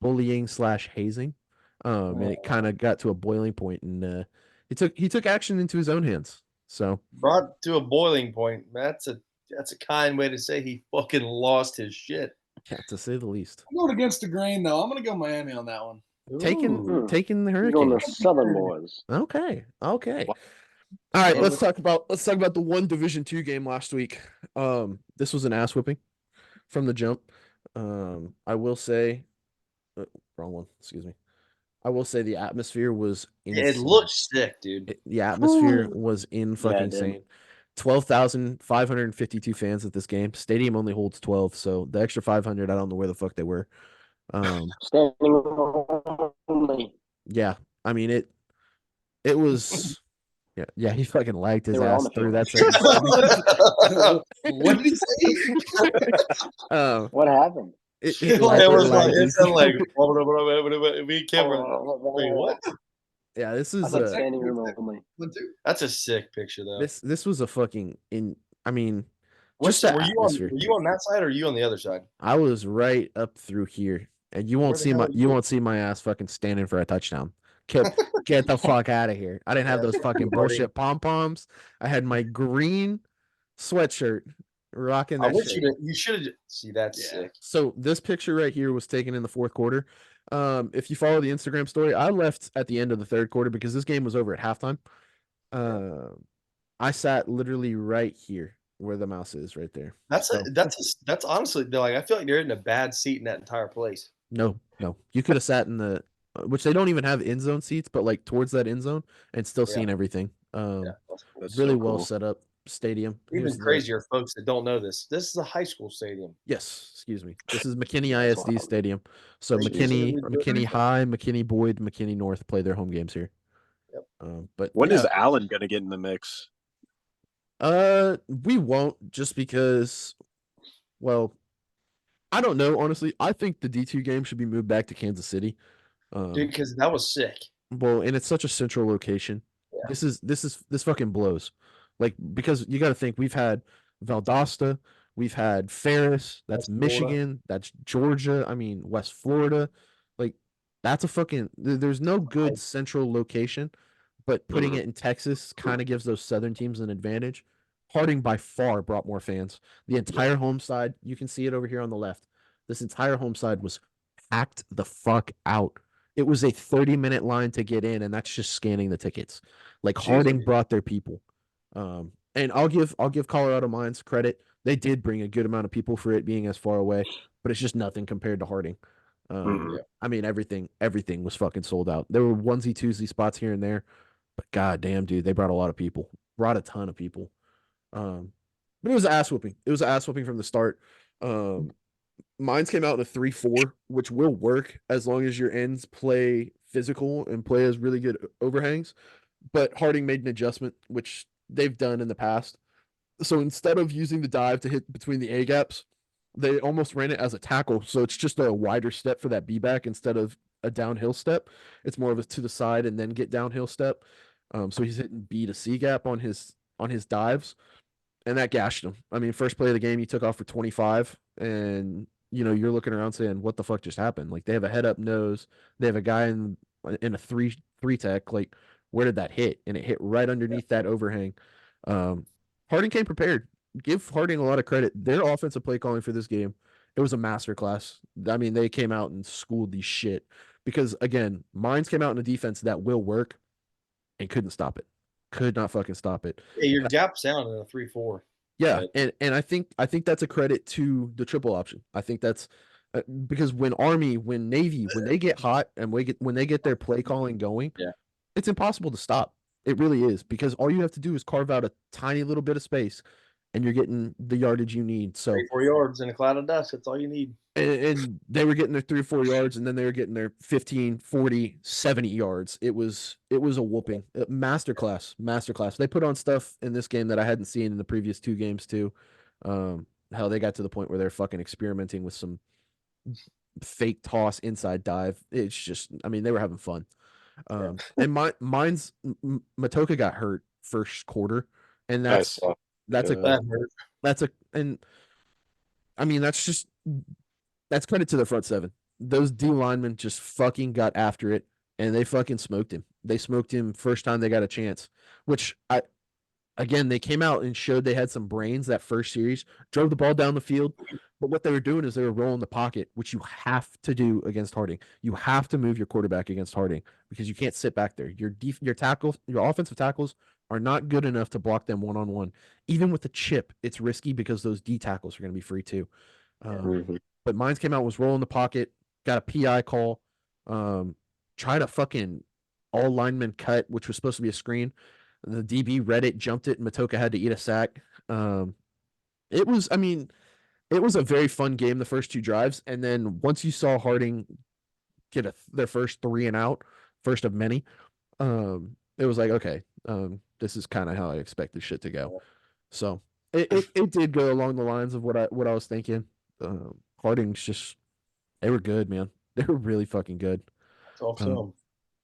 bullying / hazing, and it kind of got to a boiling point, and he took action into his own hands. So brought to a boiling point. That's a kind way to say he fucking lost his shit. Yeah, to say the least. I'm going against the grain, though. I'm going to go Miami on that one. Taking the Hurricanes. Going the Southern Boys. Okay. All right, let's talk about the one Division II game last week. This was an ass whipping from the jump. I will say, wrong one. Excuse me. I will say the atmosphere was insane. It looked sick, dude. The atmosphere was insane. 12,552 fans at this game. Stadium only holds 12, so the extra 500, I don't know where the fuck they were. Standing only. Yeah, I mean it was. Yeah, he fucking lagged his ass through that sentence. What did he say? What happened? It was like we can't. Wait, what? Yeah, this is standing room only. That's a sick picture, though. This was a fucking I mean, were you on that side or are you on the other side? I was right up through here, and you won't see my ass fucking standing for a touchdown. Get the fuck out of here! I didn't have those fucking bullshit pom poms. I had my green sweatshirt, rocking that. I wish you should have. See, that's sick. So this picture right here was taken in the 4th quarter. If you follow the Instagram story, I left at the end of the 3rd quarter because this game was over at halftime. I sat literally right here where the mouse is, right there. That's honestly, like, I feel like you're in a bad seat in that entire place. No, you could have sat in the, which they don't even have end zone seats, but like towards that end zone and still seeing everything. That's really well set up stadium. Even crazier folks that don't know this. This is a high school stadium. Yes, excuse me. This is McKinney ISD Stadium. So McKinney High, McKinney Boyd, McKinney North play their home games here. Yep. But when is Allen gonna get in the mix? We won't, just because. Well, I don't know. Honestly, I think the D2 game should be moved back to Kansas City. Dude, because that was sick. Well, and it's such a central location. Yeah. This fucking blows. Like, because you got to think, we've had Valdosta, we've had Ferris, that's Michigan, Florida. That's Georgia. I mean, West Florida. Like, that's a fucking. There's no good central location, but putting it in Texas kind of gives those southern teams an advantage. Harding by far brought more fans. The entire home side, you can see it over here on the left. This entire home side was packed the fuck out. It was a 30-minute line to get in, and that's just scanning the tickets. Like, Harding brought their people. And I'll give Colorado Mines credit. They did bring a good amount of people for it being as far away, but it's just nothing compared to Harding. I mean, everything was fucking sold out. There were onesie twosie spots here and there, but god damn, dude, they brought a lot of people, brought a ton of people. But it was an ass whooping. It was an ass whooping from the start. Mines came out in a 3-4, which will work as long as your ends play physical and play as really good overhangs. But Harding made an adjustment, which they've done in the past. So instead of using the dive to hit between the A gaps, they almost ran it as a tackle. So it's just a wider step for that B back instead of a downhill step. It's more of a to the side and then get downhill step. So he's hitting B to C gap on his dives, and that gashed him. I mean, first play of the game, he took off for 25, and you're looking around saying, "What the fuck just happened?" Like they have a head up nose, they have a guy in a three tech. Like, where did that hit? And it hit right underneath that overhang. Harding came prepared. Give Harding a lot of credit. Their offensive play calling for this game, it was a masterclass. I mean, they came out and schooled the shit because again, Mines came out in a defense that will work and couldn't stop it. Could not fucking stop it. Yeah, your gap sound in a 3-4. Yeah, and I think that's a credit to the triple option. I think that's because when Navy, when they get hot and when they get their play calling going, it's impossible to stop. It really is because all you have to do is carve out a tiny little bit of space, and you're getting the yardage you need. So 3-4 yards in a cloud of dust. That's all you need. And they were getting their 3 or 4 yards, and then they were getting their 15, 40, 70 yards. It was a whooping. Masterclass. They put on stuff in this game that I hadn't seen in the previous 2 games too. How they got to the point where they're fucking experimenting with some fake toss inside dive. It's just, I mean, they were having fun. And mine's Matoka got hurt first quarter, and that's credit to the front seven. Those D linemen just fucking got after it, and they fucking smoked him. They smoked him first time they got a chance, which they came out and showed they had some brains that first series, drove the ball down the field. But what they were doing is they were rolling the pocket, which you have to do against Harding. You have to move your quarterback against Harding because you can't sit back there. Your offensive tackles are not good enough to block them one-on-one. Even with the chip, it's risky because those D tackles are going to be free too. But Mines came out, was rolling the pocket, got a PI call, tried a fucking all lineman cut, which was supposed to be a screen. The DB read it, jumped it, and Matoka had to eat a sack. It was a very fun game the first 2 drives, and then once you saw Harding get their first 3 and out, first of many, it was like, okay, this is kind of how I expect this shit to go. So it did go along the lines of what I was thinking. Harding's just, they were good, man. They were really fucking good. That's awesome.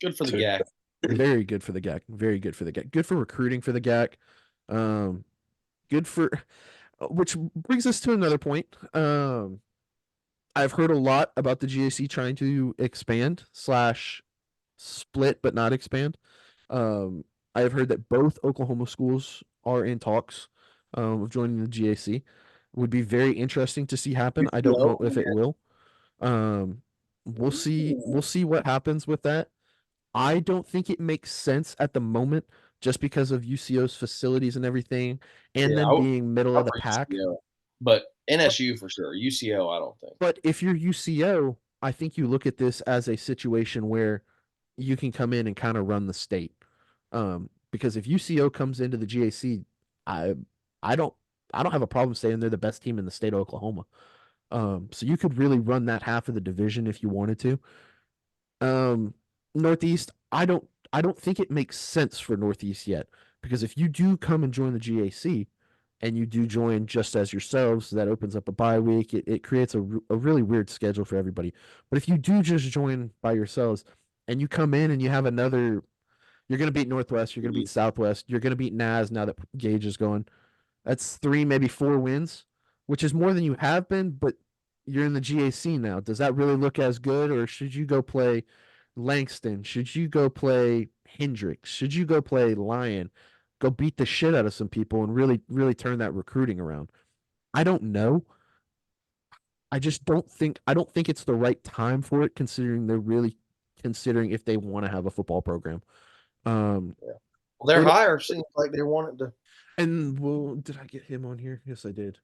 Good for the GAC. Very good for the GAC. Very good for the GAC. Good for recruiting for the GAC. Good for, which brings us to another point. I've heard a lot about the GAC trying to expand / split, but not expand. I have heard that both Oklahoma schools are in talks of joining the GAC. Would be very interesting to see happen. I don't know if it will. We'll see what happens with that. I don't think it makes sense at the moment just because of UCO's facilities and everything, and them being middle of the pack. UCO, but NSU for sure. UCO, I don't think. But if you're UCO, I think you look at this as a situation where you can come in and kind of run the state. Because if UCO comes into the GAC, I don't have a problem saying they're the best team in the state of Oklahoma. So you could really run that half of the division if you wanted to. Northeast, I don't think it makes sense for Northeast yet, because if you do come and join the GAC and you do join just as yourselves, that opens up a bye week. It creates a really weird schedule for everybody. But if you do just join by yourselves and you come in and you have another, you're going to beat Northwest, you're going to beat Southwest, you're going to beat NAS now that Gage is going. That's 3, maybe 4 wins, which is more than you have been, but you're in the GAC now. Does that really look as good, or should you go play Langston? Should you go play Hendricks? Should you go play Lyon? Go beat the shit out of some people and really, really turn that recruiting around? I don't know. I don't think it's the right time for it, considering they're really considering if they want to have a football program. Well, their hire seems like they wanted to. And well, did I get him on here? Yes, I did.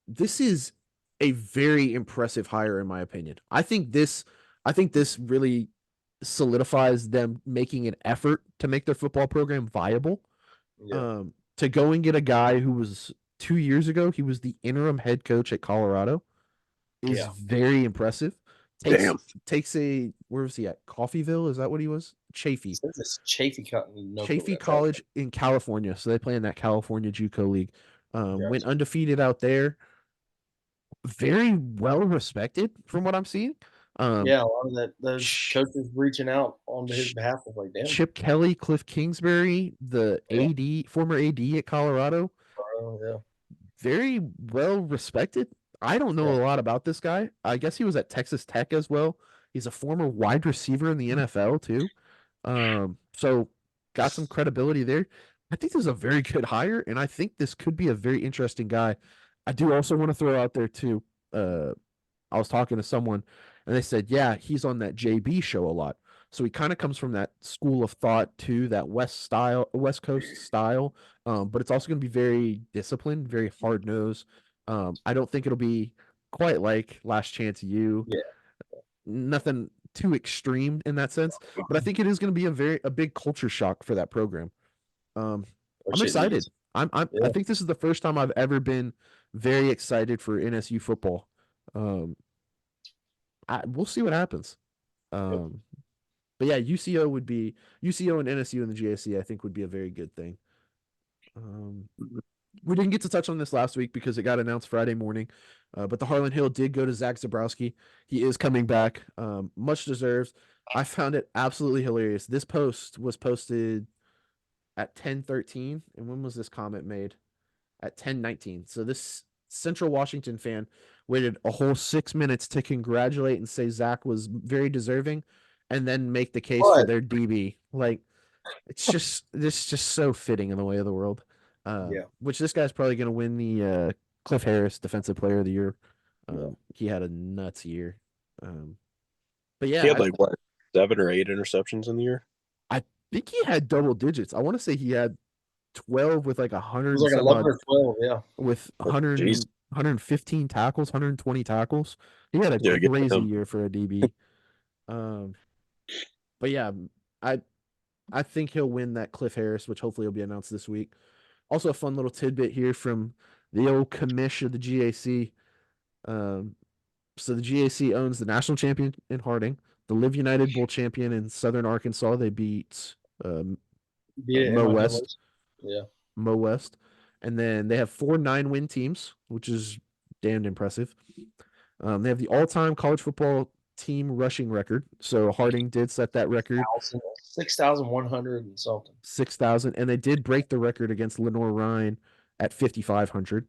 This is a very impressive hire in my opinion. I think this really solidifies them making an effort to make their football program viable. Yeah. To go and get a guy who was 2 years ago, he was the interim head coach at Colorado, is Yeah. very impressive. Takes Damn. takes a where was he at? Coffeeville, is that what he was? Chaffee. Since it's Chafee Company, no clue Chaffee what that's College in California. So they play in that California JUCO league. Went Gotcha. undefeated out there. Very well respected from what I'm seeing. Yeah, a lot of those Ch- coaches reaching out on his Ch- behalf was like, damn, Chip Kelly, Cliff Kingsbury, the yeah, former AD at Colorado, yeah, very well respected. I don't know yeah. a lot about this guy. I guess he was at Texas Tech as well. He's a former wide receiver in the NFL too. So got some credibility there. I think this is a very good hire, and I think this could be a very interesting guy. I do also want to throw out there too. I was talking to someone, and they said, yeah, he's on that JB show a lot. So he kind of comes from that school of thought too, that West Coast style. But it's also going to be very disciplined, very hard nosed. I don't think it'll be quite like Last Chance U. Yeah. Nothing too extreme in that sense, but I think it is going to be a big culture shock for that program. I'm Which it excited. needs. I Yeah. think this is the first time I've ever been very excited for NSU football. We'll see what happens. But yeah, UCO and NSU and the GSC, I think would be a very good thing. We didn't get to touch on this last week because it got announced Friday morning, but the Harlan Hill did go to Zach Zabrowski. He is coming back, much deserved. I found it absolutely hilarious. This post was posted at 10:13, and when was this comment made? At 10:19. So this Central Washington fan waited a whole 6 minutes to congratulate and say Zach was very deserving, and then make the case for But their DB. Like it's just so fitting in the way of the world. yeah, Which this guy's probably going to win the Cliff Harris Defensive Player of the Year. yeah. He had a nuts year. But He yeah, had like what, 7 or 8 interceptions in the year? I think he had double digits. I want to say he had 12 with like It 100 was and like some 11 odd or 12. Yeah, with Jeez. 115 tackles, 120 tackles. He had a Yeah, good for crazy him. year for a DB. But yeah, I I think he'll win that Cliff Harris, which hopefully will be announced this week. Also, a fun little tidbit here from the old commish of the GAC. So the GAC owns the national champion in Harding, the Live United Bowl champion in Southern Arkansas. They beat um, beat it, Mo Emma West. Hillers. Yeah, Mo West. And then they have 4 9-win teams, which is damned impressive. They have the all-time college football team rushing record. So Harding did set that record, 6,100 and something. 6,000, and they did break the record against Lenore Ryan at 5,500.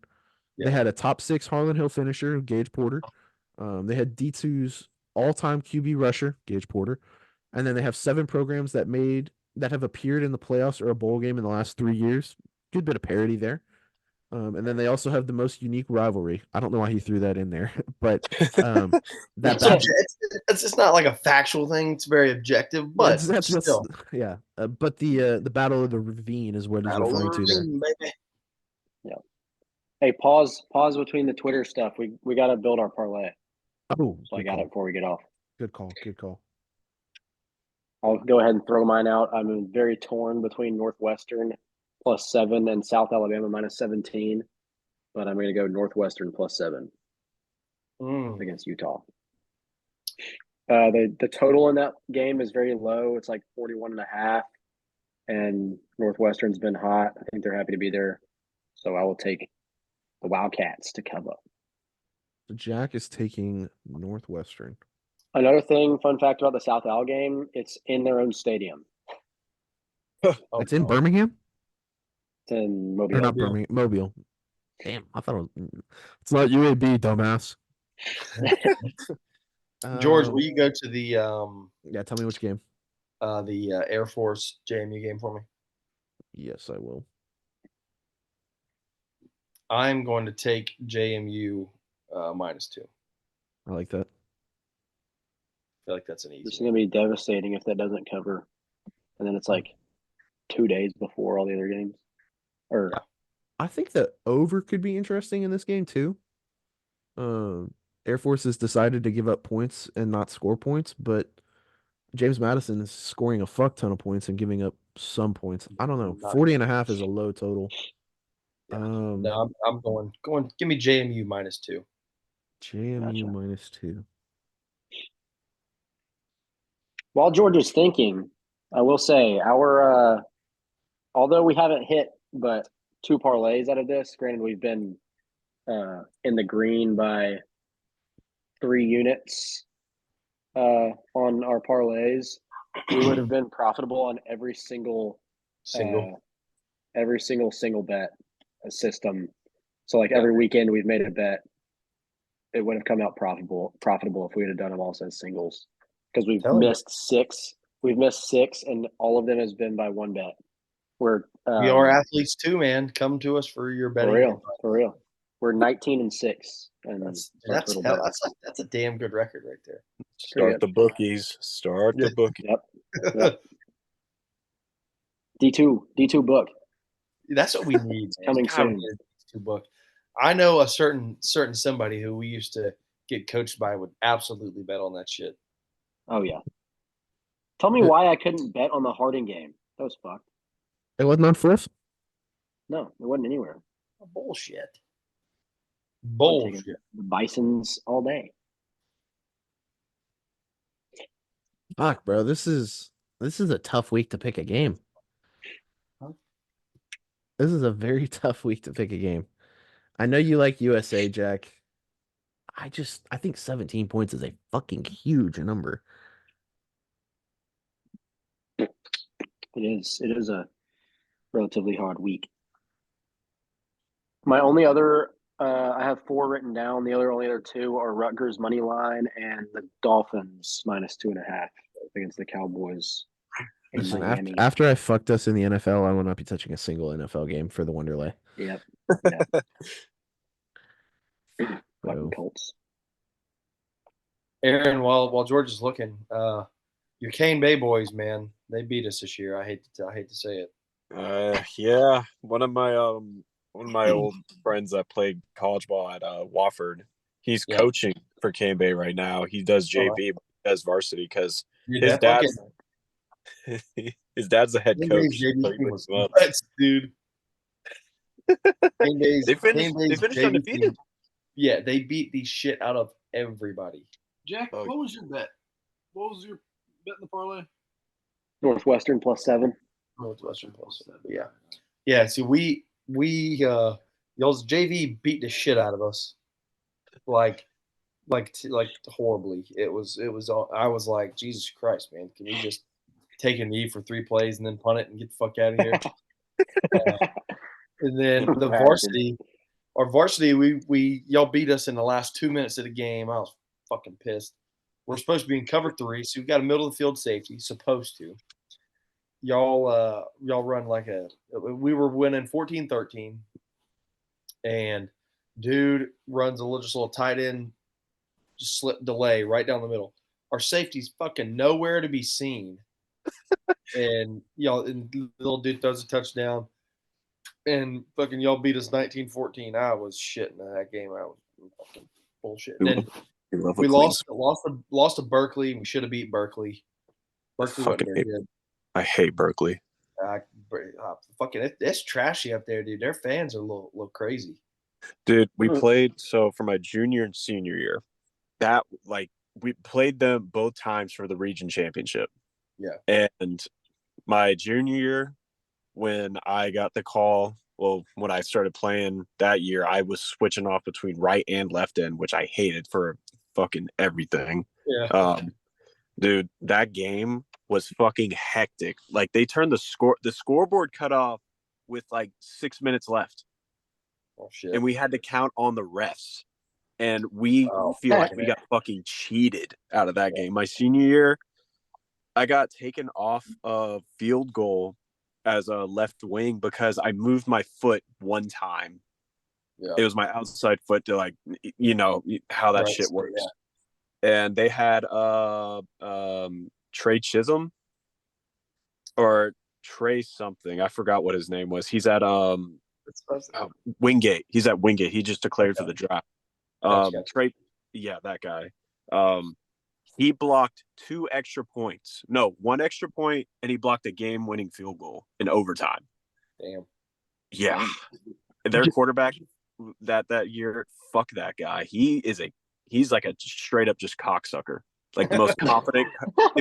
Yeah. They had a top 6 Harlan Hill finisher, Gage Porter. They had D2's all-time QB rusher, Gage Porter, and then they have 7 programs that have appeared in the playoffs or a bowl game in the last 3 years. Good bit of parity there. And then they also have the most unique rivalry. I don't know why he threw that in there, but that It's just not like a factual thing. It's very objective, but still. Yeah. But the Battle of the Ravine is what he's Battle of referring the to there. Ravine, baby. Yeah. Hey, pause between the Twitter stuff. We got to build our parlay. Oh, So I got it before we get off. Good call. Good call. I'll go ahead and throw mine out. I'm very torn between Northwestern +7 and South Alabama -17, but I'm going to go Northwestern +7 against Utah. The total in that game is very low. It's like 41.5, and Northwestern's been hot. I think they're happy to be there, so I will take the Wildcats to cover. So Jack is taking Northwestern. Another fun fact about the South Al game, it's in their own stadium. It's in Birmingham? It's in Mobile. Or not Birmingham, Mobile. Damn, I thought it's not UAB, dumbass. George, will you go to the yeah, tell me which game. The Air Force JMU game for me? Yes, I will. I'm going to take JMU -2. I like that. I feel like that's an easy. It's going to be devastating if that doesn't cover, and then it's like 2 days before all the other games. Or I think the over could be interesting in this game too. Air Force has decided to give up points and not score points, but James Madison is scoring a fuck ton of points and giving up some points. I don't know. 40.5 is a low total. Yeah. No, I'm going. Give me JMU -2. JMU -2. While George is thinking, I will say our although we haven't hit but 2 parlays out of this, granted we've been in the green by 3 units on our parlays, we would have been profitable on every single single bet system. So like every weekend we've made a bet, it would have come out profitable if we would have done them all as singles, because we've missed 6. We've missed 6, and all of them has been by 1 bet. We're we are athletes too, man. Come to us for your betting. For real. We're 19-6, and that's a damn good record right there. Start the bookies. Start the bookies. Yep. D2 book. That's what we need. Coming soon. D2 book. I know a certain somebody who we used to get coached by would absolutely bet on that shit. Oh yeah. Tell me why I couldn't bet on the Harding game. That was fucked. It wasn't on Fliff? No, it wasn't anywhere. Bullshit. The Bisons all day. Fuck, bro. This is a tough week to pick a game. This is a very tough week to pick a game. I know you like USA, Jack. I think 17 points is a fucking huge number. It is. It is a relatively hard week. My only other, I have 4 written down. The only other 2 are Rutgers money line and the Dolphins -2.5 against the Cowboys in Listen, Miami. after I fucked us in the NFL, I will not be touching a single NFL game for the WonderLay. Yep. Fucking Colts. Aaron, while George is looking, your Cane Bay boys, man, they beat us this year. I hate to say it. Yeah, one of my old friends that played college ball at Wofford, he's coaching for Cane Bay right now. He does JV, but he does varsity because his dad's the head coach. Dude. They finished undefeated. Yeah, they beat the shit out of everybody. Jack, what was your bet? What was your bet in the parlay? Northwestern +7. Northwestern +7. Yeah. Yeah. So we y'all's JV beat the shit out of us, like horribly. It was. I was like, Jesus Christ, man! Can we just take a knee for 3 plays and then punt it and get the fuck out of here? And then the varsity, y'all beat us in the last 2 minutes of the game. I was fucking pissed. We're supposed to be in cover 3, so we've got a middle of the field safety. Supposed to. Y'all run we were winning 14-13, and dude runs a little tight end, just slip delay right down the middle. Our safety's fucking nowhere to be seen, and little dude throws a touchdown, and fucking y'all beat us 19-14. I was shitting in that game. I was fucking bullshit. And then we lost to Berkeley. We should have beat Berkeley. Berkeley wasn't very good. I hate Berkeley. Fucking, it's trashy up there, dude. Their fans are a little crazy. Dude, we played for my junior and senior year. That we played them both times for the region championship. Yeah. And my junior year, when I got the call, when I started playing that year, I was switching off between right and left end, which I hated for fucking everything. Yeah. Dude, that game was fucking hectic. Like they turned the scoreboard cut off with 6 minutes left. Oh shit. And we had to count on the refs. And we feel like we got fucking cheated out of that game. My senior year, I got taken off a field goal as a left wing because I moved my foot one time. Yeah. It was my outside foot to how that shit works. Yeah. And they had Trey Chisholm or Trey something. I forgot what his name was. He's at Wingate. He's at Wingate. He just declared for the draft. Gotcha. Trey, yeah, that guy. He blocked 2 extra points. No, 1 extra point, and he blocked a game-winning field goal in overtime. Damn. Yeah, their quarterback that year. Fuck that guy. He's like a straight up just cocksucker. Like the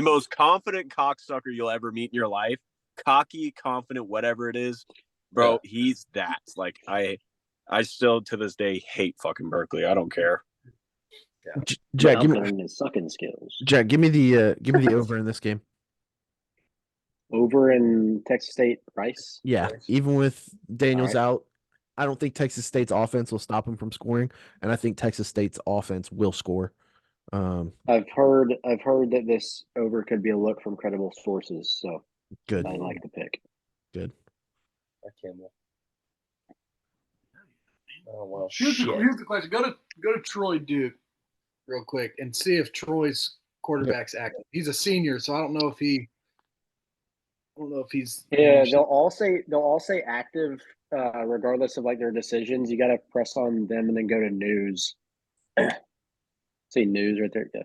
most confident cocksucker you'll ever meet in your life. Cocky, confident, whatever it is, bro. Yeah. He's that. Like I still to this day hate fucking Berkeley. I don't care. Yeah. Jack, give me his sucking skills. Jack, give me the over in this game. Over in Texas State, Rice. Yeah, even with Daniels out, I don't think Texas State's offense will stop him from scoring, and I think Texas State's offense will score. I've heard that this over could be a look from credible sources, so good. I like the pick. Good. I can't. Oh well. Here's the question: Go to Troy Duke real quick and see if Troy's quarterback's active. He's a senior, so I don't know if he's. Yeah, they'll all say active, regardless of like their decisions. You got to press on them and then go to news. See news right there. Yeah.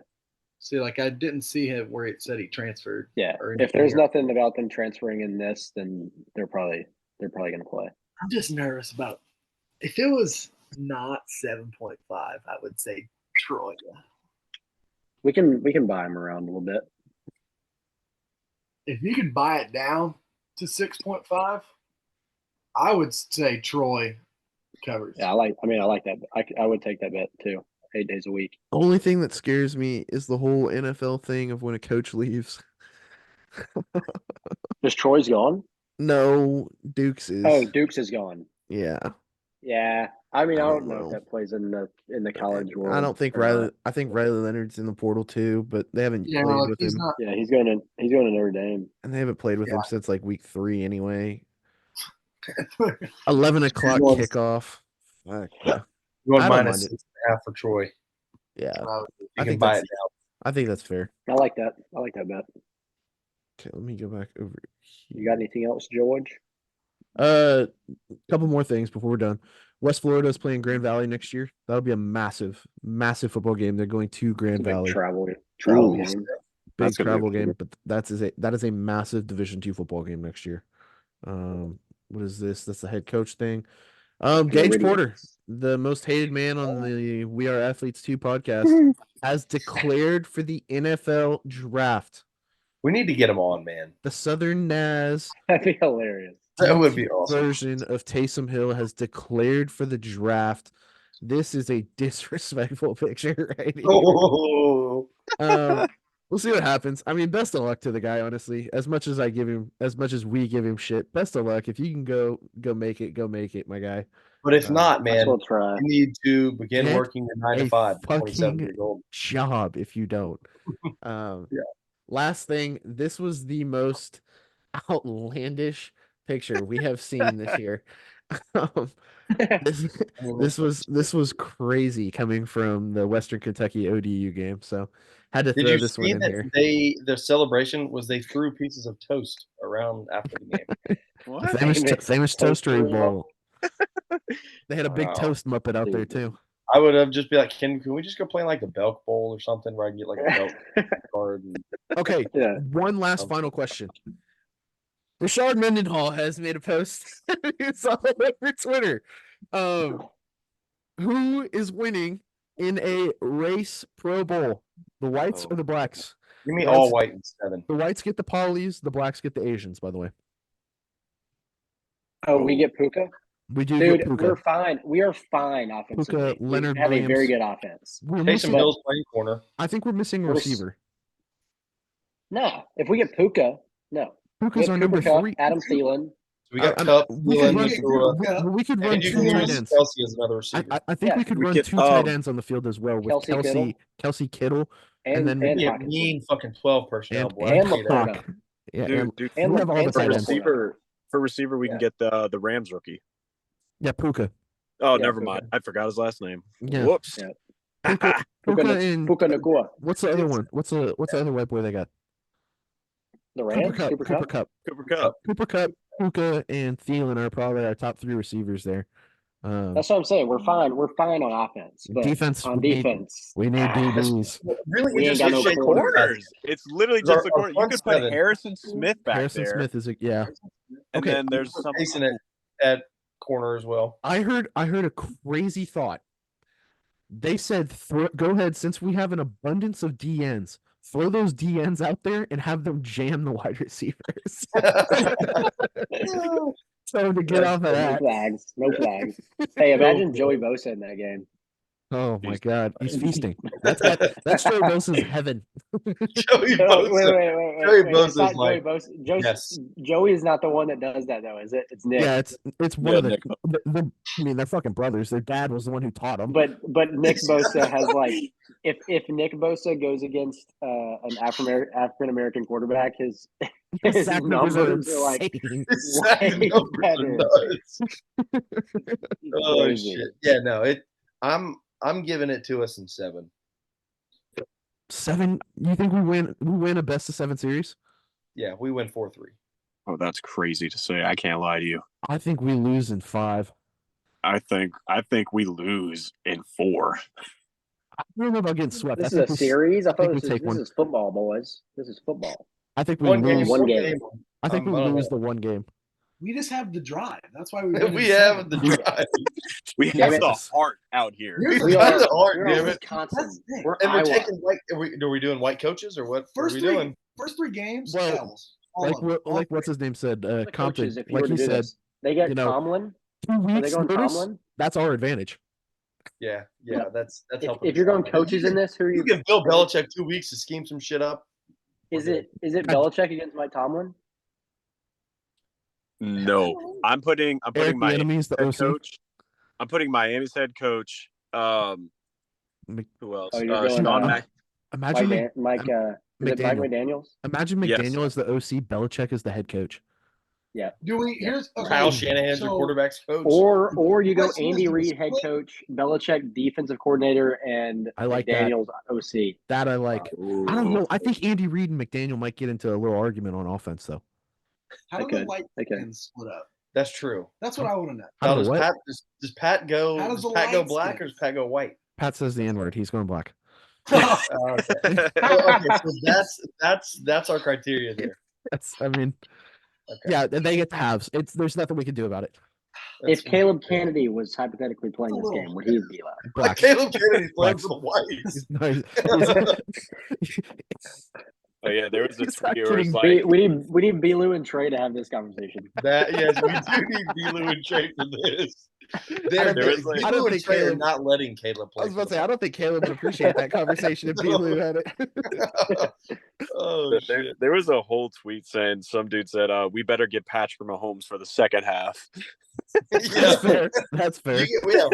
See, like I didn't see him where it said he transferred. Yeah. If there's nothing about them transferring in this, then they're probably going to play. I'm just nervous about if it was not 7.5. I would say Troy. We can buy him around a little bit. If you could buy it down to 6.5, I would say Troy covers. Yeah, I like that. I would take that bet too. 8 days a week. Only thing that scares me is the whole NFL thing of when a coach leaves. Just Troy's gone? No, Dukes is. Oh, Dukes is gone. Yeah. Yeah. I mean, I don't know if that plays in the college world. I don't think Riley. I think Riley Leonard's in the portal too, but they haven't played with him. Yeah, he's going to Notre Dame, and they haven't played with him since like week 3 anyway. 11 o'clock kickoff. Fuck. You want -6.5 for Troy? Yeah, I think buy it now. I think that's fair. I like that. I like that bet. Okay, let me go back over here. You got anything else, George? Couple more things before we're done. West Florida is playing Grand Valley next year. That'll be a massive, massive football game. They're going to Grand Valley. Travel game. Big travel game, but that is a massive Division II football game next year. What is this? That's the head coach thing. Gage Porter, the most hated man on the We Are Athletes 2 podcast, has declared for the NFL draft. We need to get him on, man. The Southern Naz. That'd be hilarious. That would be awesome. Version of Taysom Hill has declared for the draft. This is a disrespectful picture right here. Oh. We'll see what happens. I mean, best of luck to the guy, honestly. As much as we give him shit, best of luck. If you can go make it, my guy. But if not, man, we'll try. You need to begin working at 9 to 5. Fucking job if you don't. Yeah. Last thing, this was the most outlandish picture we have seen this year. This was crazy coming from the Western Kentucky ODU game. So had to throw this one in here. Their celebration was they threw pieces of toast around after the game. What? Famous toastery bowl. They had a big toast muppet out there too. I would have just be like, can we just go play like the Belk Bowl or something where I can get like a Belk card? Okay. Yeah. One last final question. Rashard Mendenhall has made a post. It's all over Twitter. Who is winning in a race Pro Bowl? The whites or the blacks? Give me all white and 7. The whites get the polys, the blacks get the Asians, by the way. Oh, we get Puka? We do. Dude, get Puka. we're fine. We are fine offensively. Puka, Leonard we have Williams. a very good offense. Taysom Hill's playing corner. I think we're missing a receiver. No. If we get Puka, no. Puka's our number 3. Adam Thielen. So we got Cup. We could run 2 tight ends. Kelsey is another receiver. I think we could run 2 tight ends on the field as well with Kelsey Kittle, and then mean fucking 12 personnel. And Laporta. Yeah, dude, we have all the tight ends. For receiver, we can get the Rams rookie. Yeah, Puka. Oh, never mind. I forgot his last name. Yeah. Whoops. Yeah. Puka and Puka Nacua. What's the other one? What's the other white boy they got? The Rams? Cooper Cup. Cooper Cup. Puka and Thielen are probably our top 3 receivers there. That's what I'm saying. We're fine. We're fine on offense, but Defense, on we need- defense, we need DBs. Really We ain't got no interesting corners. corners. It's literally Our- just the our corner. You front could put seven. Harrison Smith back Harrison there, Smith is and Okay. then there's some. Facing it at corner as well. I heard a crazy thought. They said, go ahead, since we have an abundance of DNs, throw those DNs out there and have them jam the wide receivers. Tell them to get off of no that. flags. No flags. Hey, imagine Joey Bosa in that game. Oh my God, he's feasting. That's Joey Bosa's heaven. Joey No, Bosa. wait. Joey It's not Bosa's like, Joey Bosa. yes. Joey is not the one that does that, though, is it? It's Nick. Yeah, it's one of Nick. I mean, they're fucking brothers. Their dad was the one who taught them. But Nick Bosa has like if Nick Bosa goes against an African American quarterback, his Sack numbers are numbers are like insane. way better. Oh Crazy. shit! Yeah, no, I'm giving it to us in 7. 7. You think we win a best of 7 series? Yeah, we win 4-3. Oh, that's crazy to say. I can't lie to you. I think we lose in 5. I think we lose in 4. I don't know about getting swept. This I is a think series. I think thought we this take one. is football, boys. This is football. I think we One game, lose. One game. I think we I don't lose know. the one game. We just have the drive. That's why we. win in We 7. have the drive. We Damn have it. the heart out here. Here's We the got thing. the heart, We're damn on it. Wisconsin. That's the thing. We're And Iowa. we're taking white. Are we doing white coaches or what? First are we three, doing? first 3 games. Well, L's. All of them. All Like what's his name said, The Compton. coaches, if you Like were to he do said, this, they get you know, Tomlin. 2 Are they weeks going notice. Tomlin? That's our advantage. Yeah, that's helping. If us you're going out. coaches in this, who are You you? give Bill Belichick 2 weeks to scheme some shit up. Is it Belichick against Mike Tomlin? No, I'm putting Eric my Bieniemy's the head OC. coach. I'm putting Miami's head coach. Who else? Oh, you're going Sean Mac. Imagine Is it Mike McDaniel. McDaniels? Imagine Yes. McDaniel as the OC, Belichick as the head coach. Yeah. Do we? Here's okay, Kyle Shanahan's your so- quarterback's coach. Or you go Let's Andy do this. Reid head coach, Belichick defensive coordinator, and I like that. McDaniels OC. That I like. I don't know. I think Andy Reid and McDaniel might get into a little argument on offense, though. How They do the could. white They could. fans split up? That's true. That's what I want to know. How Now, do does what? Pat does Pat go? How Does does the Pat go lights black get? or does Pat go white? Pat says the N word. He's going black. Okay. So that's our criteria there. I mean, Okay. yeah, they get the halves. There's nothing we can do about it. If Caleb Kennedy was hypothetically playing this game, would he be allowed? Black. Caleb Kennedy's playing Black. for the Whites. No, he's- Oh yeah, there was a He's not tweet where it was kidding. like, We need Belu and Trey to have this conversation. That yes, we do need Belu and Trey for this. don't think- I don't Belu and think Trey are Caleb- not letting Caleb play. I was about to for say, I don't think Caleb would appreciate that conversation if No. Belu had it. the- Oh shit! there was a whole tweet saying some dude said, "We better get Patrick Mahomes for the second half." That's Yeah. fair. That's fair. We have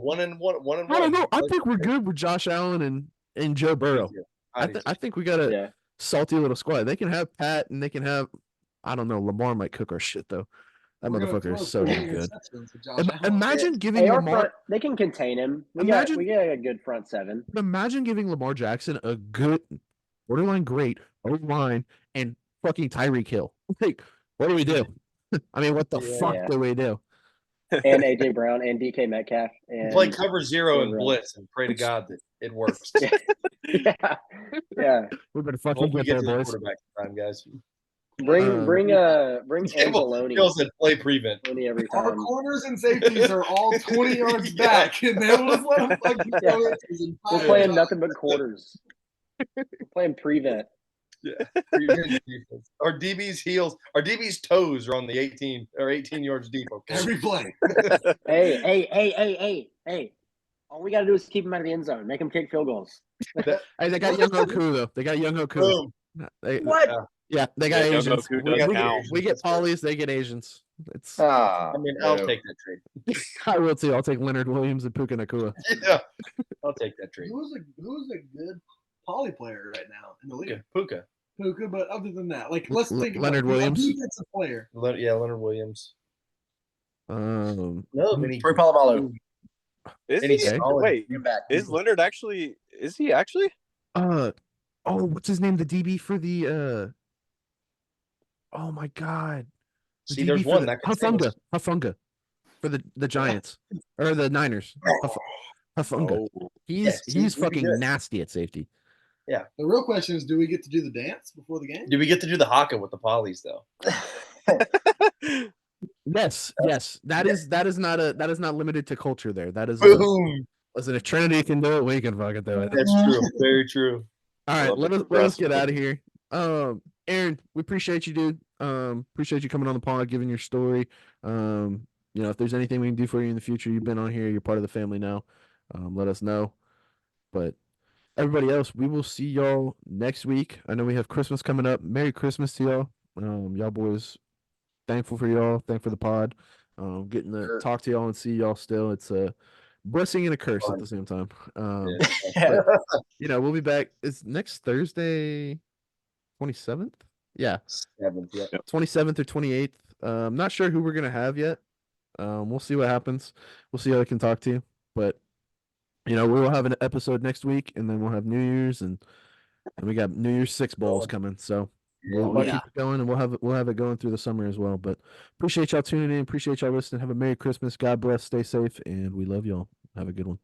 one and one. I don't know. I think we're good with Josh Allen and Joe Burrow. I think we got a Yeah. salty little squad. They can have Pat and they can have, I don't know, Lamar might cook our shit though. That We're gonna motherfucker throw is so 40 damn good. interceptions to Josh Allen. Imagine giving Hey, our Lamar. front, they can contain him. We Imagine- got a good front seven. Imagine giving Lamar Jackson a good, borderline great O-line and fucking Tyreek Hill. Like, what do we do? I mean, what the fuck Yeah. do we do? And AJ Brown and DK Metcalf. And Play cover 0 and Right. blitz and pray to God that it works. yeah. Yeah. We better fucking Hope we get get there, to the boys. quarterback time, guys. Bring Bill Anzalone said play prevent. every Our time. corners and safeties are all 20 yards back, and they will just let them fucking Yeah. throw it to him We're 5 playing times. nothing but quarters. We're playing prevent. Prevent defense. Our DB's heels, our DB's toes are on the 18 yards deep. Okay. Every play. Hey. All we got to do is keep them out of the end zone. Make them kick field goals. Hey, they got Young Hoku though. They got Young Hoku. Boom. What? Yeah, they got Yeah, Young Asians. Hoku We, does we count. get, we get Polys, they get Asians. It's Ah, I mean, I'll no. take that trade. I will too. I'll take Leonard Williams and Puka Nakua. Yeah, I'll take that trade. Who's a good poly player right now in the league? Puka. Puka, but other than that, like let's think Leonard about Williams? a defensive player. Leonard Williams. Um, No, Vinny. Troy Polamalu. Is And he? he's solid. Wait, You're back. is Leonard actually? Is he actually? oh, what's his name? The DB for the oh my god, See, there's one that could save us. Hufanga for the Giants or the Niners. Hufanga. Oh, He's he'd be fucking good. nasty at safety. The real question is, do we get to do the dance before the game? Do we get to do the haka with the polys though? Yes. That is not limited to culture there. That is Boom. listen, if Trinity can do it, we can fucking do it. That's true. Very true. All right, Love let us it. get out of here. Aaron, we appreciate you, dude. Appreciate you coming on the pod, giving your story. If there's anything we can do for you in the future, you've been on here, you're part of the family now. Let us know. But everybody else, we will see y'all next week. I know we have Christmas coming up. Merry Christmas to y'all. Y'all boys, thankful for y'all. Thankful for the pod. Getting to talk to y'all and see y'all still. It's a blessing and a curse at the same time. But, we'll be back. It's next Thursday, 27th? Yeah. 7th, yeah. 27th or 28th. I'm not sure who we're going to have yet. We'll see what happens. We'll see who I can talk to. But, we'll have an episode next week, and then we'll have New Year's, and we got New Year's 6 bowls coming. So we'll keep it going, and we'll have it going through the summer as well. But appreciate y'all tuning in. Appreciate y'all listening. Have a Merry Christmas. God bless. Stay safe, and we love y'all. Have a good one.